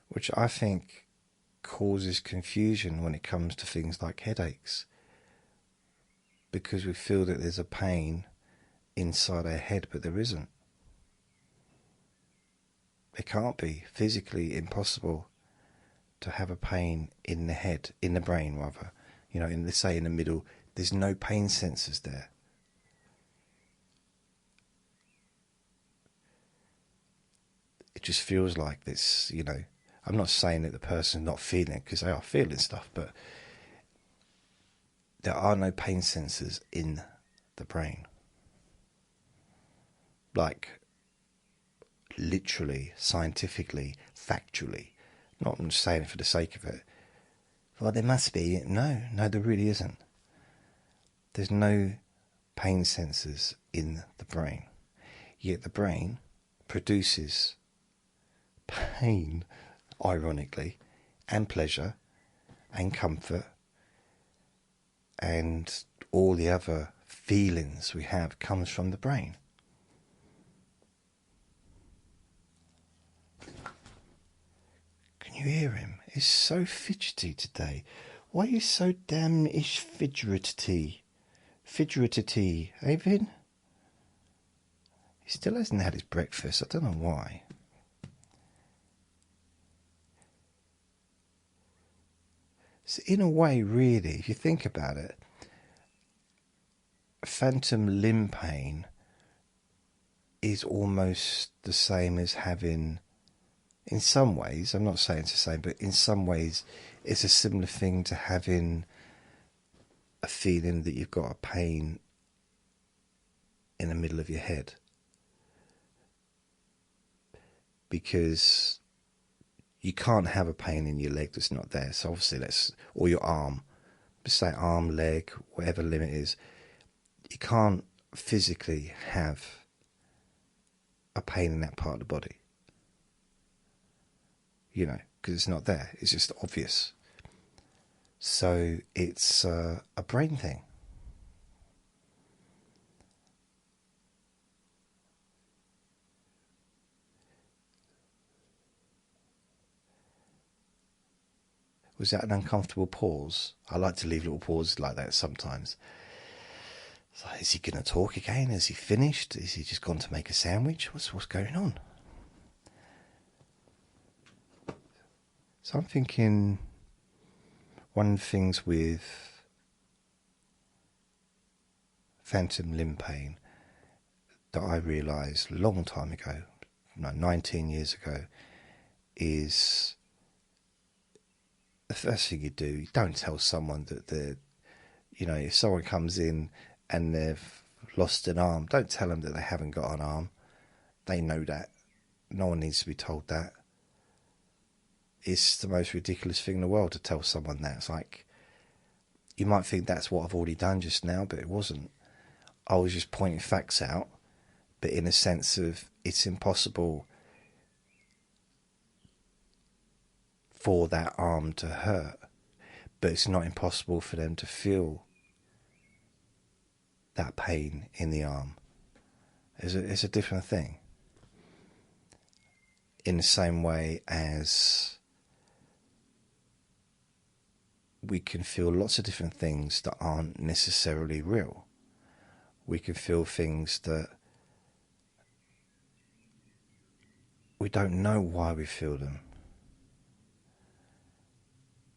Which I think causes confusion when it comes to things like headaches. Because we feel that there's a pain inside our head, but there isn't. It can't be physically impossible to have a pain in the head, in the brain rather. You know, let's say in the middle, there's no pain sensors there. It just feels like this, you know. I'm not saying that the person's not feeling it, because they are feeling stuff, but there are no pain sensors in the brain. Like, literally, scientifically, factually. Not just saying it for the sake of it. Well, there must be. No, there really isn't. There's no pain sensors in the brain. Yet the brain produces pain, ironically, and pleasure, and comfort, and all the other feelings we have comes from the brain. Can you hear him? He's so fidgety today. Why are you so damn-ish fidgety? Fidgety, eh, Vin? He still hasn't had his breakfast. I don't know why. So in a way, really, if you think about it, phantom limb pain is almost the same as having, in some ways, I'm not saying it's the same, but in some ways it's a similar thing to having a feeling that you've got a pain in the middle of your head. Because you can't have a pain in your leg that's not there. So obviously or your arm, just say arm, leg, whatever limb it is, you can't physically have a pain in that part of the body. You know, because it's not there. It's just obvious. So it's a brain thing. Was that an uncomfortable pause? I like to leave little pauses like that sometimes. So is he going to talk again? Has he finished? Is he just gone to make a sandwich? What's going on? So I'm thinking one of the things with phantom limb pain that I realised a long time ago, 19 years ago, is the first thing you do, you don't tell someone that they're, you know, if someone comes in and they've lost an arm, don't tell them that they haven't got an arm. They know that. No one needs to be told that. It's the most ridiculous thing in the world to tell someone that. It's like, you might think that's what I've already done just now, but it wasn't. I was just pointing facts out, but in a sense of it's impossible for that arm to hurt, but it's not impossible for them to feel that pain in the arm. It's a different thing. In the same way as we can feel lots of different things that aren't necessarily real. We can feel things that we don't know why we feel them.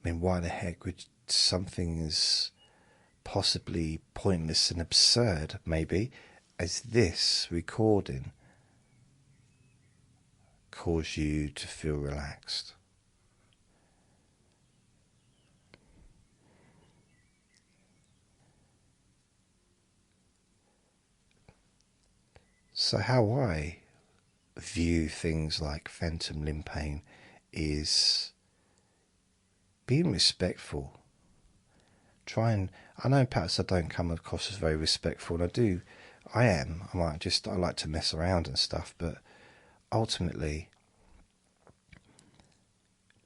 I mean, why the heck would something as possibly pointless and absurd, maybe, as this recording cause you to feel relaxed? So how I view things like phantom limb pain is being respectful. I know perhaps I don't come across as very respectful, and I like to mess around and stuff, but ultimately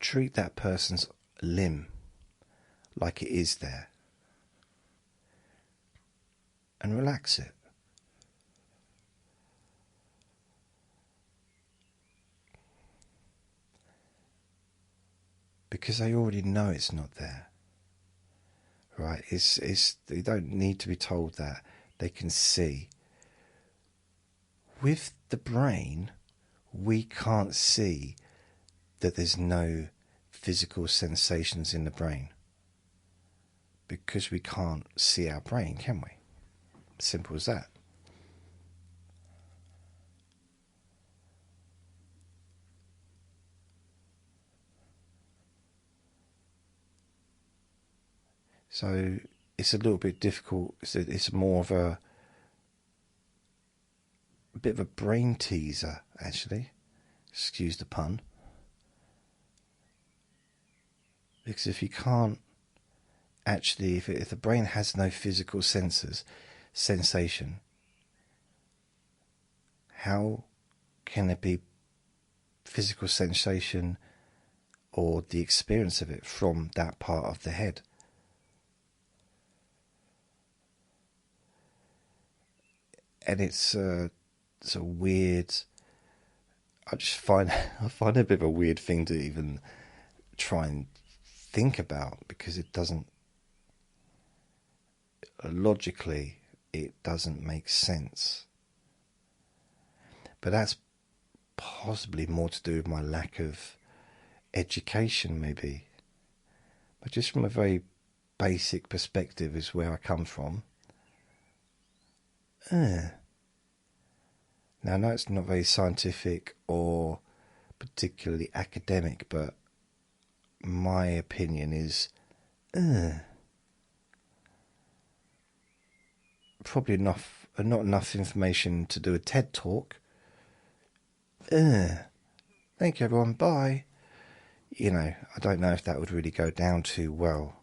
treat that person's limb like it is there and relax it. Because they already know it's not there, right? They don't need to be told that. They can see. With the brain, we can't see that there's no physical sensations in the brain, because we can't see our brain, can we? Simple as that. So it's a little bit difficult. It's more of a bit of a brain teaser, actually. Excuse the pun. Because if you can't actually, if the brain has no physical sensation, how can there be physical sensation or the experience of it from that part of the head? And it's a weird. I find it a bit of a weird thing to even try and think about, because it doesn't logically, it doesn't make sense. But that's possibly more to do with my lack of education, maybe. But just from a very basic perspective is where I come from. Now, I know it's not very scientific or particularly academic, but my opinion is probably not enough information to do a TED talk. Thank you, everyone. Bye. I don't know if that would really go down too well.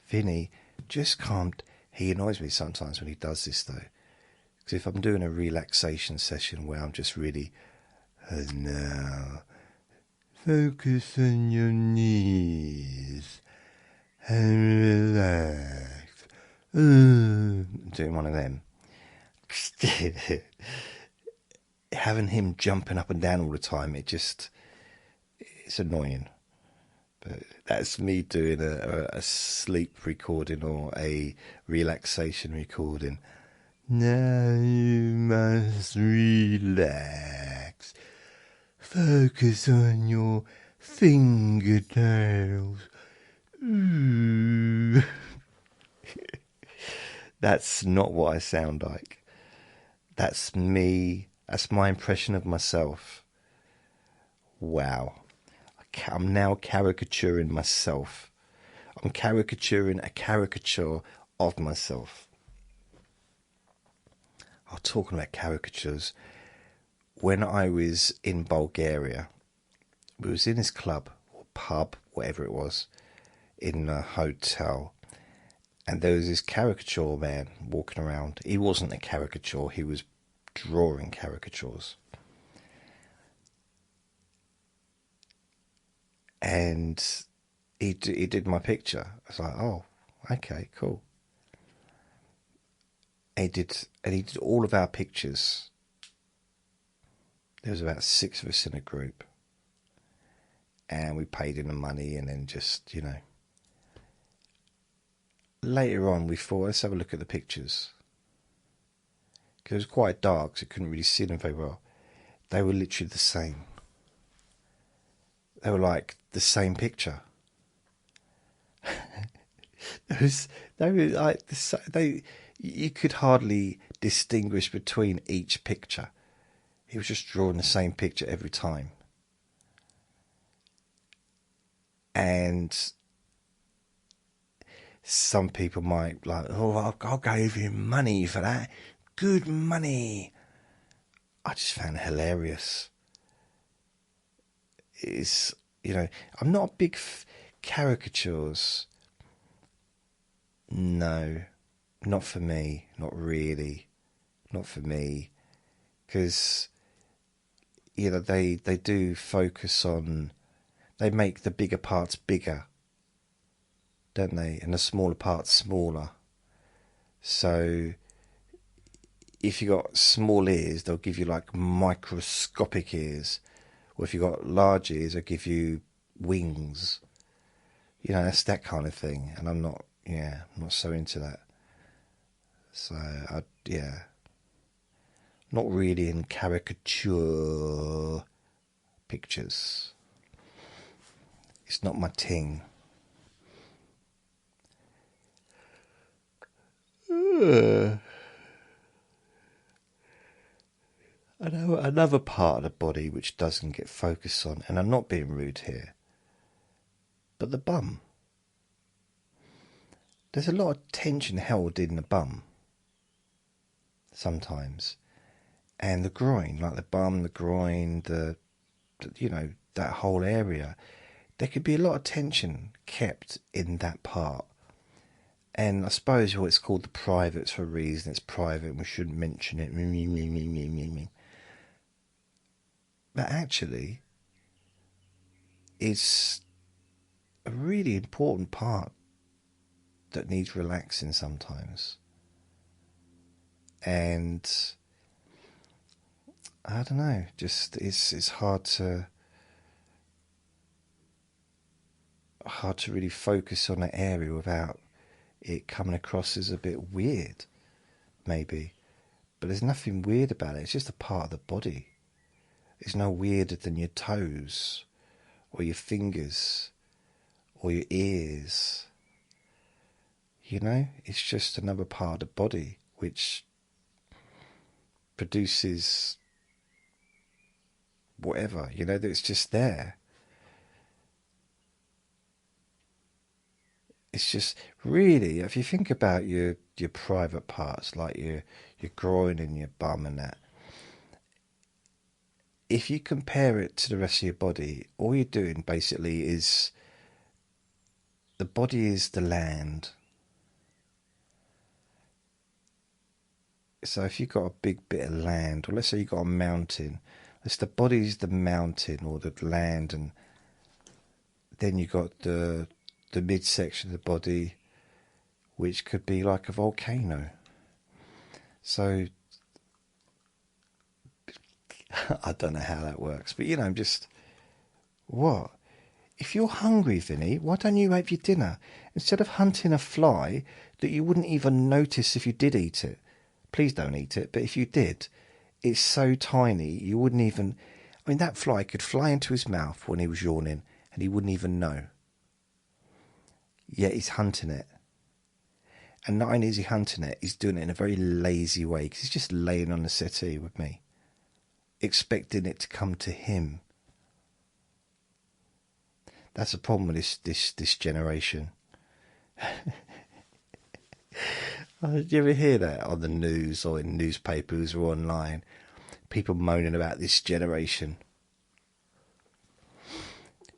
Vinny, just calmed. He annoys me sometimes when he does this, though. Because if I'm doing a relaxation session where I'm just really, now, focus on your knees and relax. Doing one of them. Having him jumping up and down all the time, it's annoying. But that's me doing a sleep recording or a relaxation recording. Now you must relax. Focus on your fingernails. Ooh. That's not what I sound like. That's me. That's my impression of myself. Wow. I'm now caricaturing myself. I'm caricaturing a caricature of myself. I'm talking about caricatures. When I was in Bulgaria, we was in this club or pub, whatever it was, in a hotel, and there was this caricature man walking around. He wasn't a caricature, he was drawing caricatures. And he did my picture. I was like, oh, okay, cool. He did all of our pictures. There was about 6 of us in a group, and we paid him the money, and then just later on we thought, let's have a look at the pictures. Because it was quite dark, so I couldn't really see them very well. They were literally the same. They were like the same picture. They were like you could hardly distinguish between each picture. He was just drawing the same picture every time. And some people might like, oh, I'll give you money for that. Good money. I just found it hilarious. It's, I'm not a big caricatures. No, not for me. Not really. Not for me. Because, they do focus on, they make the bigger parts bigger, don't they? And the smaller parts smaller. So if you got small ears, they'll give you like microscopic ears. Or if you got large ears, they'll give you wings. That's that kind of thing. And I'm not so into that. So, not really in caricature pictures. It's not my thing. I know another part of the body which doesn't get focused on, and I'm not being rude here, but the bum. There's a lot of tension held in the bum sometimes. And the groin, like the bum, the groin, that whole area. There could be a lot of tension kept in that part. And I suppose it's called the privates for a reason. It's private and we shouldn't mention it. But actually, it's a really important part that needs relaxing sometimes. And I don't know, just it's hard to really focus on that area without it coming across as a bit weird, maybe. But there's nothing weird about it. It's just a part of the body. It's no weirder than your toes or your fingers or your ears. It's just another part of the body which produces whatever, that it's just there. It's just really, if you think about your private parts, like your groin and your bum and that, if you compare it to the rest of your body, all you're doing basically is, the body is the land. So if you've got a big bit of land, or let's say you've got a mountain, the body's the mountain or the land, and then you've got the midsection of the body, which could be like a volcano. So I don't know how that works, but just what? If you're hungry, Vinny, why don't you have your dinner instead of hunting a fly that you wouldn't even notice if you did eat it? Please don't eat it, but if you did, it's so tiny you wouldn't even. That fly could fly into his mouth when he was yawning, and he wouldn't even know. Yet he's hunting it. And not only is he hunting it, he's doing it in a very lazy way, because he's just laying on the settee with me, expecting it to come to him. That's the problem with this generation. Do you ever hear that on the news or in newspapers or online? People moaning about this generation.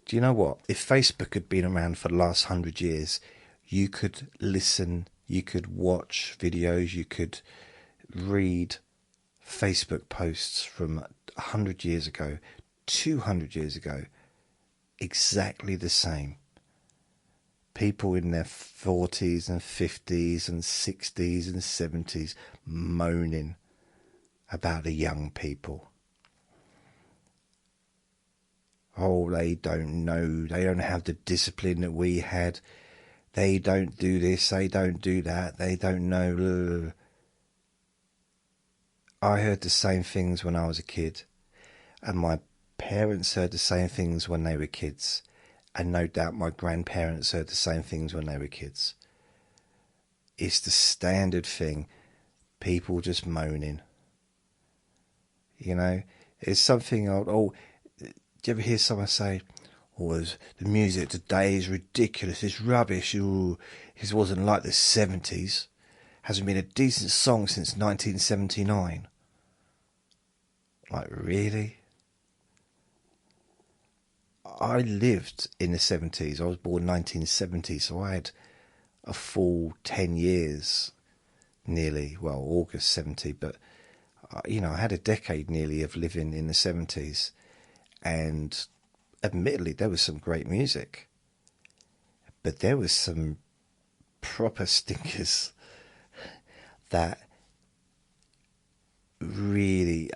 Do you know what? If Facebook had been around for the last 100 years, you could listen, you could watch videos, you could read Facebook posts from 100 years ago, 200 years ago, exactly the same. People in their 40s and 50s and 60s and 70s moaning about the young people. Oh, they don't know. They don't have the discipline that we had. they don't do this, they don't do that, they don't know. I heard the same things when I was a kid, and my parents heard the same things when they were kids, and no doubt my grandparents heard the same things when they were kids. It's the standard thing, people just moaning. You know, it's something old. Oh, do you ever hear someone say, "Oh, the music today is ridiculous, it's rubbish, ooh, it wasn't like the 70s. Hasn't been a decent song since 1979. Like, really? I lived in the 70s. I was born 1970, so I had a full 10 years, nearly, well, August 70, but, I had a decade nearly of living in the 70s, and admittedly, there was some great music, but there was some proper stinkers that really,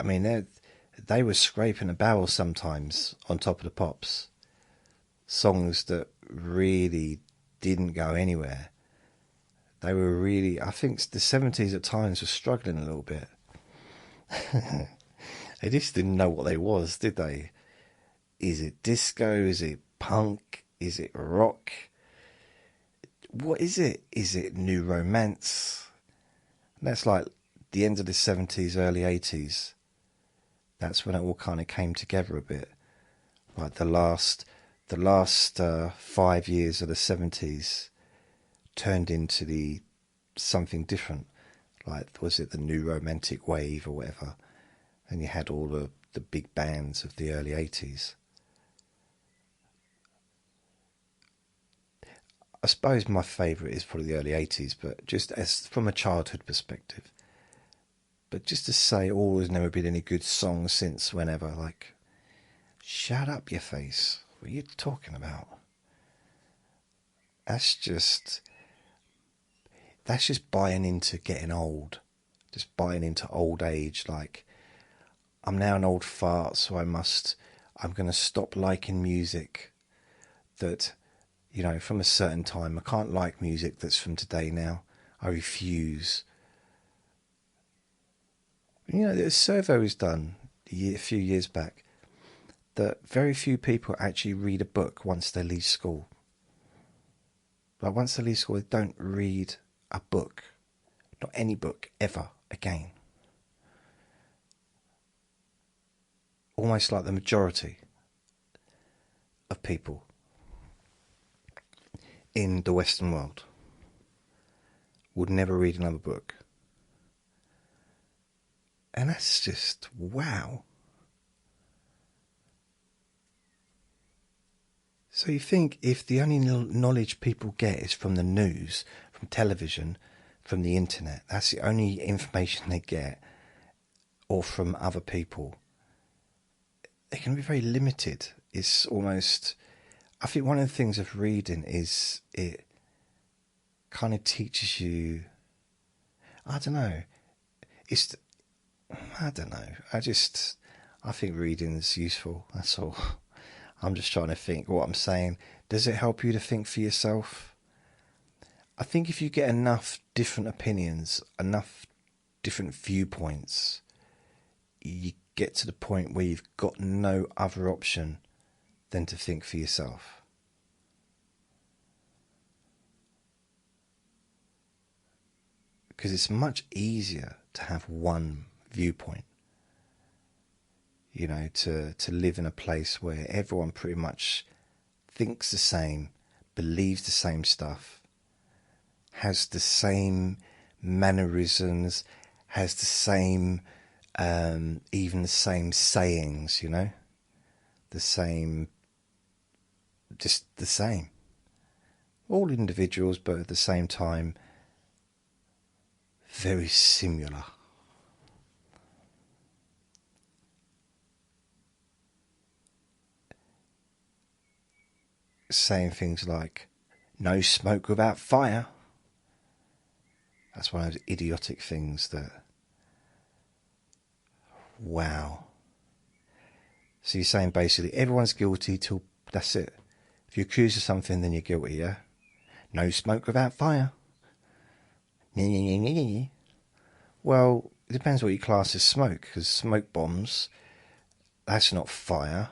they were scraping a barrel sometimes on top of the pops. Songs that really didn't go anywhere. They were really, I think the 70s at times were struggling a little bit. They just didn't know what they was, did they? Is it disco? Is it punk? Is it rock? What is it? Is it new romance? And that's like the end of the 70s, early 80s. That's when it all kind of came together a bit. Like the last 5 years of the 70s turned into something different. Like, was it the new romantic wave or whatever? And you had all the big bands of the early 80s. I suppose my favourite is probably the early 80s, but just as from a childhood perspective. But just to say, oh, there's never been any good songs since whenever, like, shut up your face. What are you talking about? That's just buying into getting old. Just buying into old age. Like, I'm now an old fart, so I'm going to stop liking music that, from a certain time. I can't like music that's from today now. I refuse. A survey was done a few years back that very few people actually read a book once they leave school. Like, once they leave school, they don't read a book. Not any book, ever, again. Almost like the majority of people in the Western world would never read another book. And that's just, wow. So you think if the only knowledge people get is from the news, from television, from the internet, that's the only information they get, or from other people, they can be very limited. It's almost, I think one of the things of reading is it kind of teaches you, I don't know, I think reading is useful, that's all. I'm just trying to think what I'm saying. Does it help you to think for yourself? I think if you get enough different opinions, enough different viewpoints, you get to the point where you've got no other option than to think for yourself. Because it's much easier to have one viewpoint. To live in a place where everyone pretty much thinks the same, believes the same stuff, has the same mannerisms, has the same, even the same sayings, the same, just the same. All individuals, but at the same time, very similar. Saying things like, no smoke without fire. That's one of those idiotic things that, wow. So you're saying basically everyone's guilty till that's it. If you're accused of something, then you're guilty, yeah? no smoke without fire. Well, it depends what you class as smoke, because smoke bombs, that's not fire.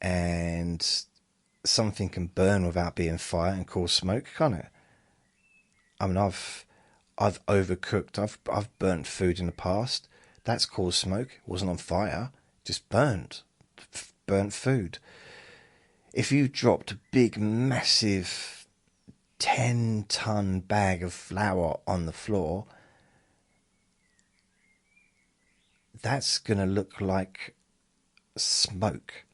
And something can burn without being fire and cause smoke, can't it? I mean, I've overcooked. I've burnt food in the past. That's caused smoke. It wasn't on fire, just burnt food. If you dropped a big, massive 10-ton bag of flour on the floor, that's going to look like smoke.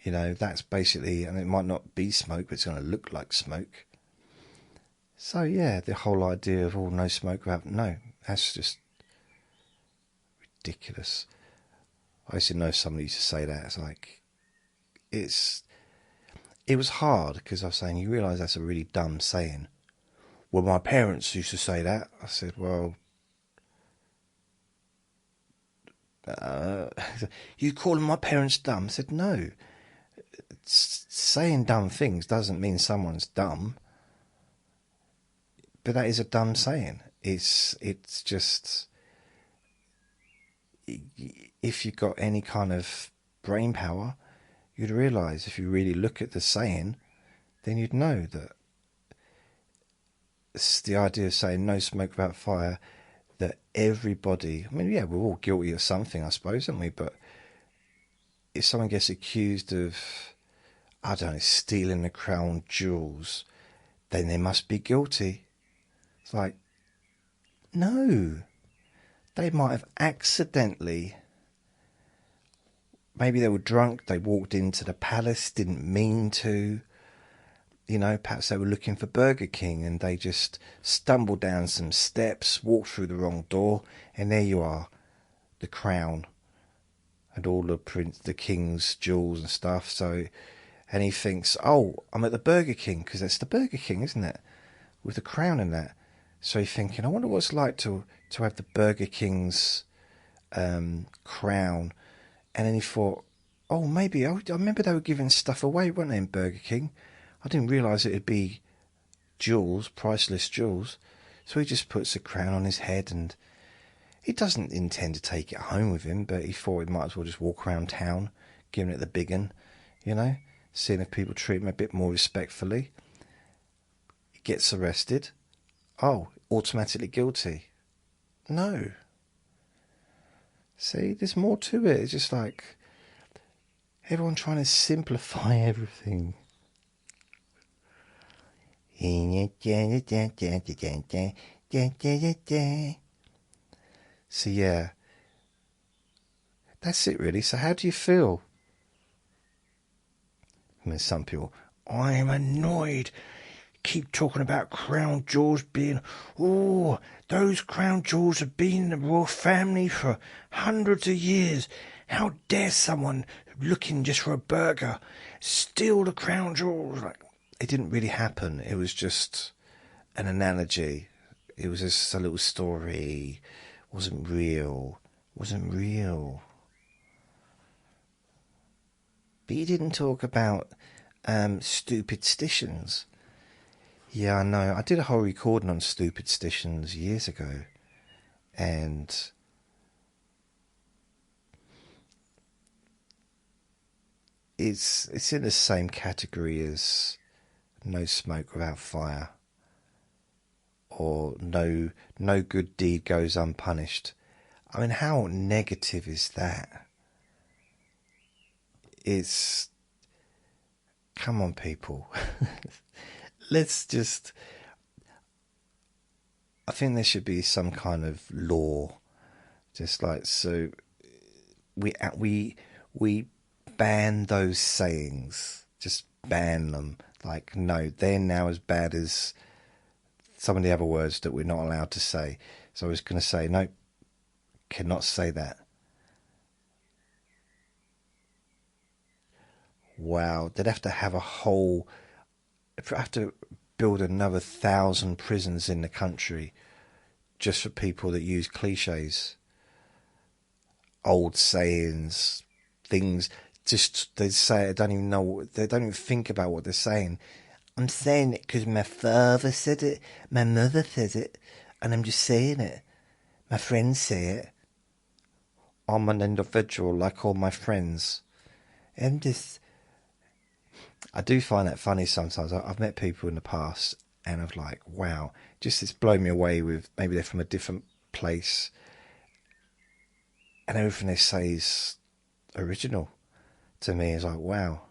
You know, that's basically, and it might not be smoke, but it's going to look like smoke. So yeah, the whole idea of no smoke without, no, that's just ridiculous. I used to know somebody used to say that. It's like, it was hard because I was saying, you realise that's a really dumb saying. Well, my parents used to say that. I said, well, you calling my parents dumb? I said, no. Saying dumb things doesn't mean someone's dumb. But that is a dumb saying. It's just, if you've got any kind of brain power, you'd realise if you really look at the saying, then you'd know that it's the idea of saying no smoke without fire, that everybody, I mean, yeah, we're all guilty of something, I suppose, aren't we? But if someone gets accused of, I don't know, stealing the crown jewels, then they must be guilty. It's like, no, they might have accidentally, maybe they were drunk, they walked into the palace, didn't mean to, you know, perhaps they were looking for Burger King and they just stumbled down some steps, walked through the wrong door, and there you are, the crown and all the king's jewels and stuff. So, and he thinks, oh, I'm at the Burger King, because that's the Burger King, isn't it, with the crown and that. So he's thinking, I wonder what it's like to have the Burger King's crown. And then he thought, oh, maybe, I remember they were giving stuff away, weren't they, in Burger King? I didn't realise it'd be jewels, priceless jewels. So he just puts a crown on his head, and he doesn't intend to take it home with him, but he thought he might as well just walk around town, giving it the big un, you know, seeing if people treat him a bit more respectfully. He gets arrested. Oh, automatically guilty. No. See, there's more to it. It's just like everyone trying to simplify everything. So yeah, that's it really. So how do you feel? I mean, some people, I'm annoyed. Keep talking about crown jewels being, oh, those crown jewels have been in the royal family for hundreds of years. How dare someone looking just for a burger steal the crown jewels? Like, it didn't really happen. It was just an analogy. It was just a little story. It wasn't real. But you didn't talk about stupid stitions. Yeah, I know. I did a whole recording on stupid stitions years ago, and it's in the same category as no smoke without fire, or no good deed goes unpunished. I mean, how negative is that? It's, come on, people. Let's just, I think there should be some kind of law, just like, so we ban those sayings, just ban them. Like, no, they're now as bad as some of the other words that we're not allowed to say. So I was going to say, no, cannot say that. Wow, they'd have to have have to build another 1,000 prisons in the country just for people that use cliches, old sayings, things just they say it, don't even know, they don't even think about what they're saying. I'm saying it because my father said it, my mother said it, and I'm just saying it. My friends say it. I'm an individual like all my friends. And just, I do find that funny sometimes. I've met people in the past and I've like, wow, just it's blown me away with, maybe they're from a different place and everything they say is original to me. Is like, wow.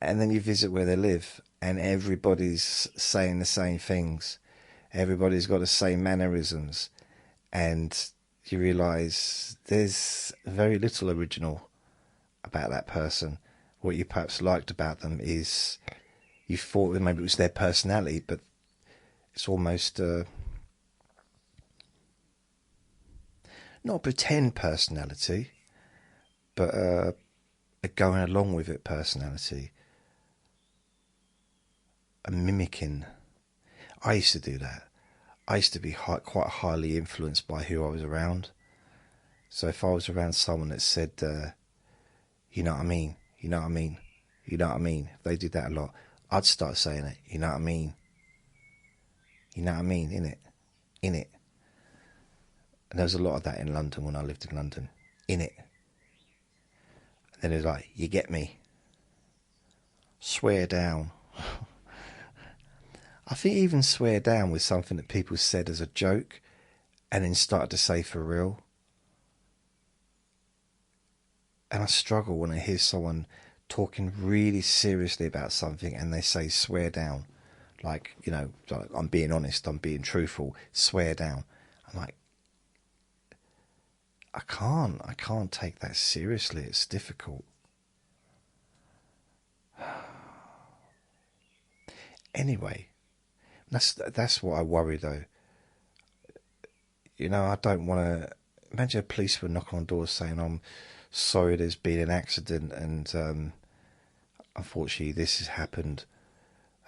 And then you visit where they live and everybody's saying the same things. Everybody's got the same mannerisms. And you realise there's very little original about that person. What you perhaps liked about them is you thought maybe it was their personality, but it's almost not a pretend personality, but a going along with it personality, a mimicking. I used to do that. I used to be quite highly influenced by who I was around. So if I was around someone that said, you know what I mean, you know what I mean, you know what I mean, if they did that a lot, I'd start saying it, you know what I mean, you know what I mean, innit, innit. And there was a lot of that in London when I lived in London, innit. And then it's like, you get me, swear down. I think even swear down was something that people said as a joke and then started to say for real. And I struggle when I hear someone talking really seriously about something and they say swear down. Like, you know, like, I'm being honest, I'm being truthful, swear down. I'm like, I can't take that seriously. It's difficult. Anyway, that's what I worry though. You know, I don't want to imagine a policeman knocking on doors saying, I'm sorry there's been an accident and unfortunately this has happened.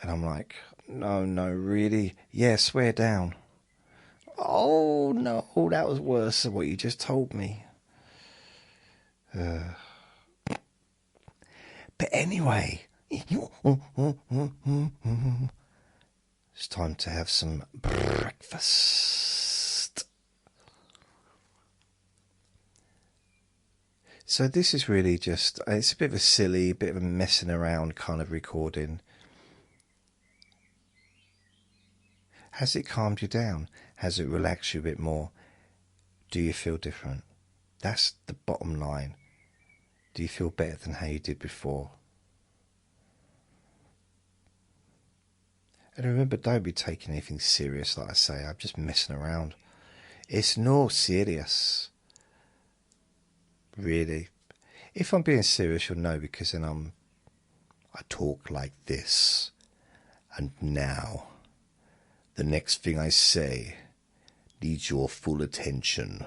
And I'm like, no, really? Yeah, swear down. Oh, no, that was worse than what you just told me. But anyway, it's time to have some breakfast. So this is really just, it's a bit of a silly, bit of a messing around kind of recording. Has it calmed you down? Has it relaxed you a bit more? Do you feel different? That's the bottom line. Do you feel better than how you did before? And remember, don't be taking anything serious, like I say. I'm just messing around. It's no serious. Really. If I'm being serious, you'll know, because then I talk like this. And now, the next thing I say needs your full attention.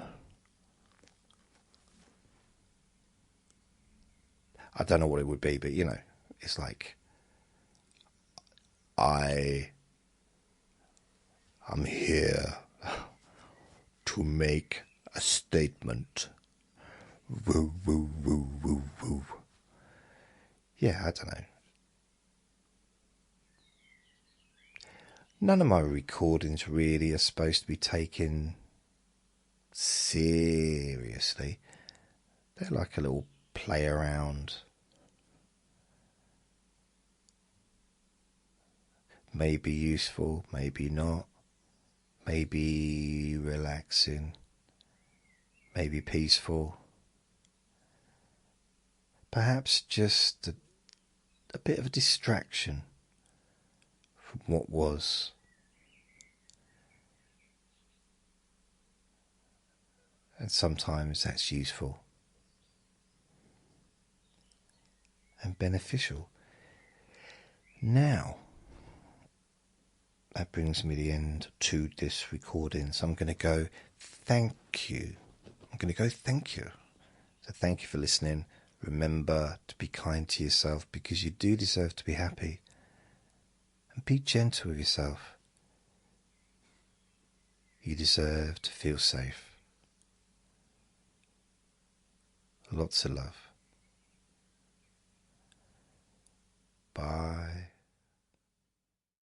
I don't know what it would be, but you know, it's like, I'm here to make a statement. Woo, woo, woo, woo, woo. Yeah, I don't know. None of my recordings really are supposed to be taken seriously. They're like a little play around. Maybe useful, maybe not. Maybe relaxing. Maybe peaceful. Perhaps just a bit of a distraction from what was. And sometimes that's useful and beneficial. Now, that brings me to the end to this recording. So I'm going to go thank you. So thank you for listening. Remember to be kind to yourself, because you do deserve to be happy. And be gentle with yourself. You deserve to feel safe. Lots of love. Bye.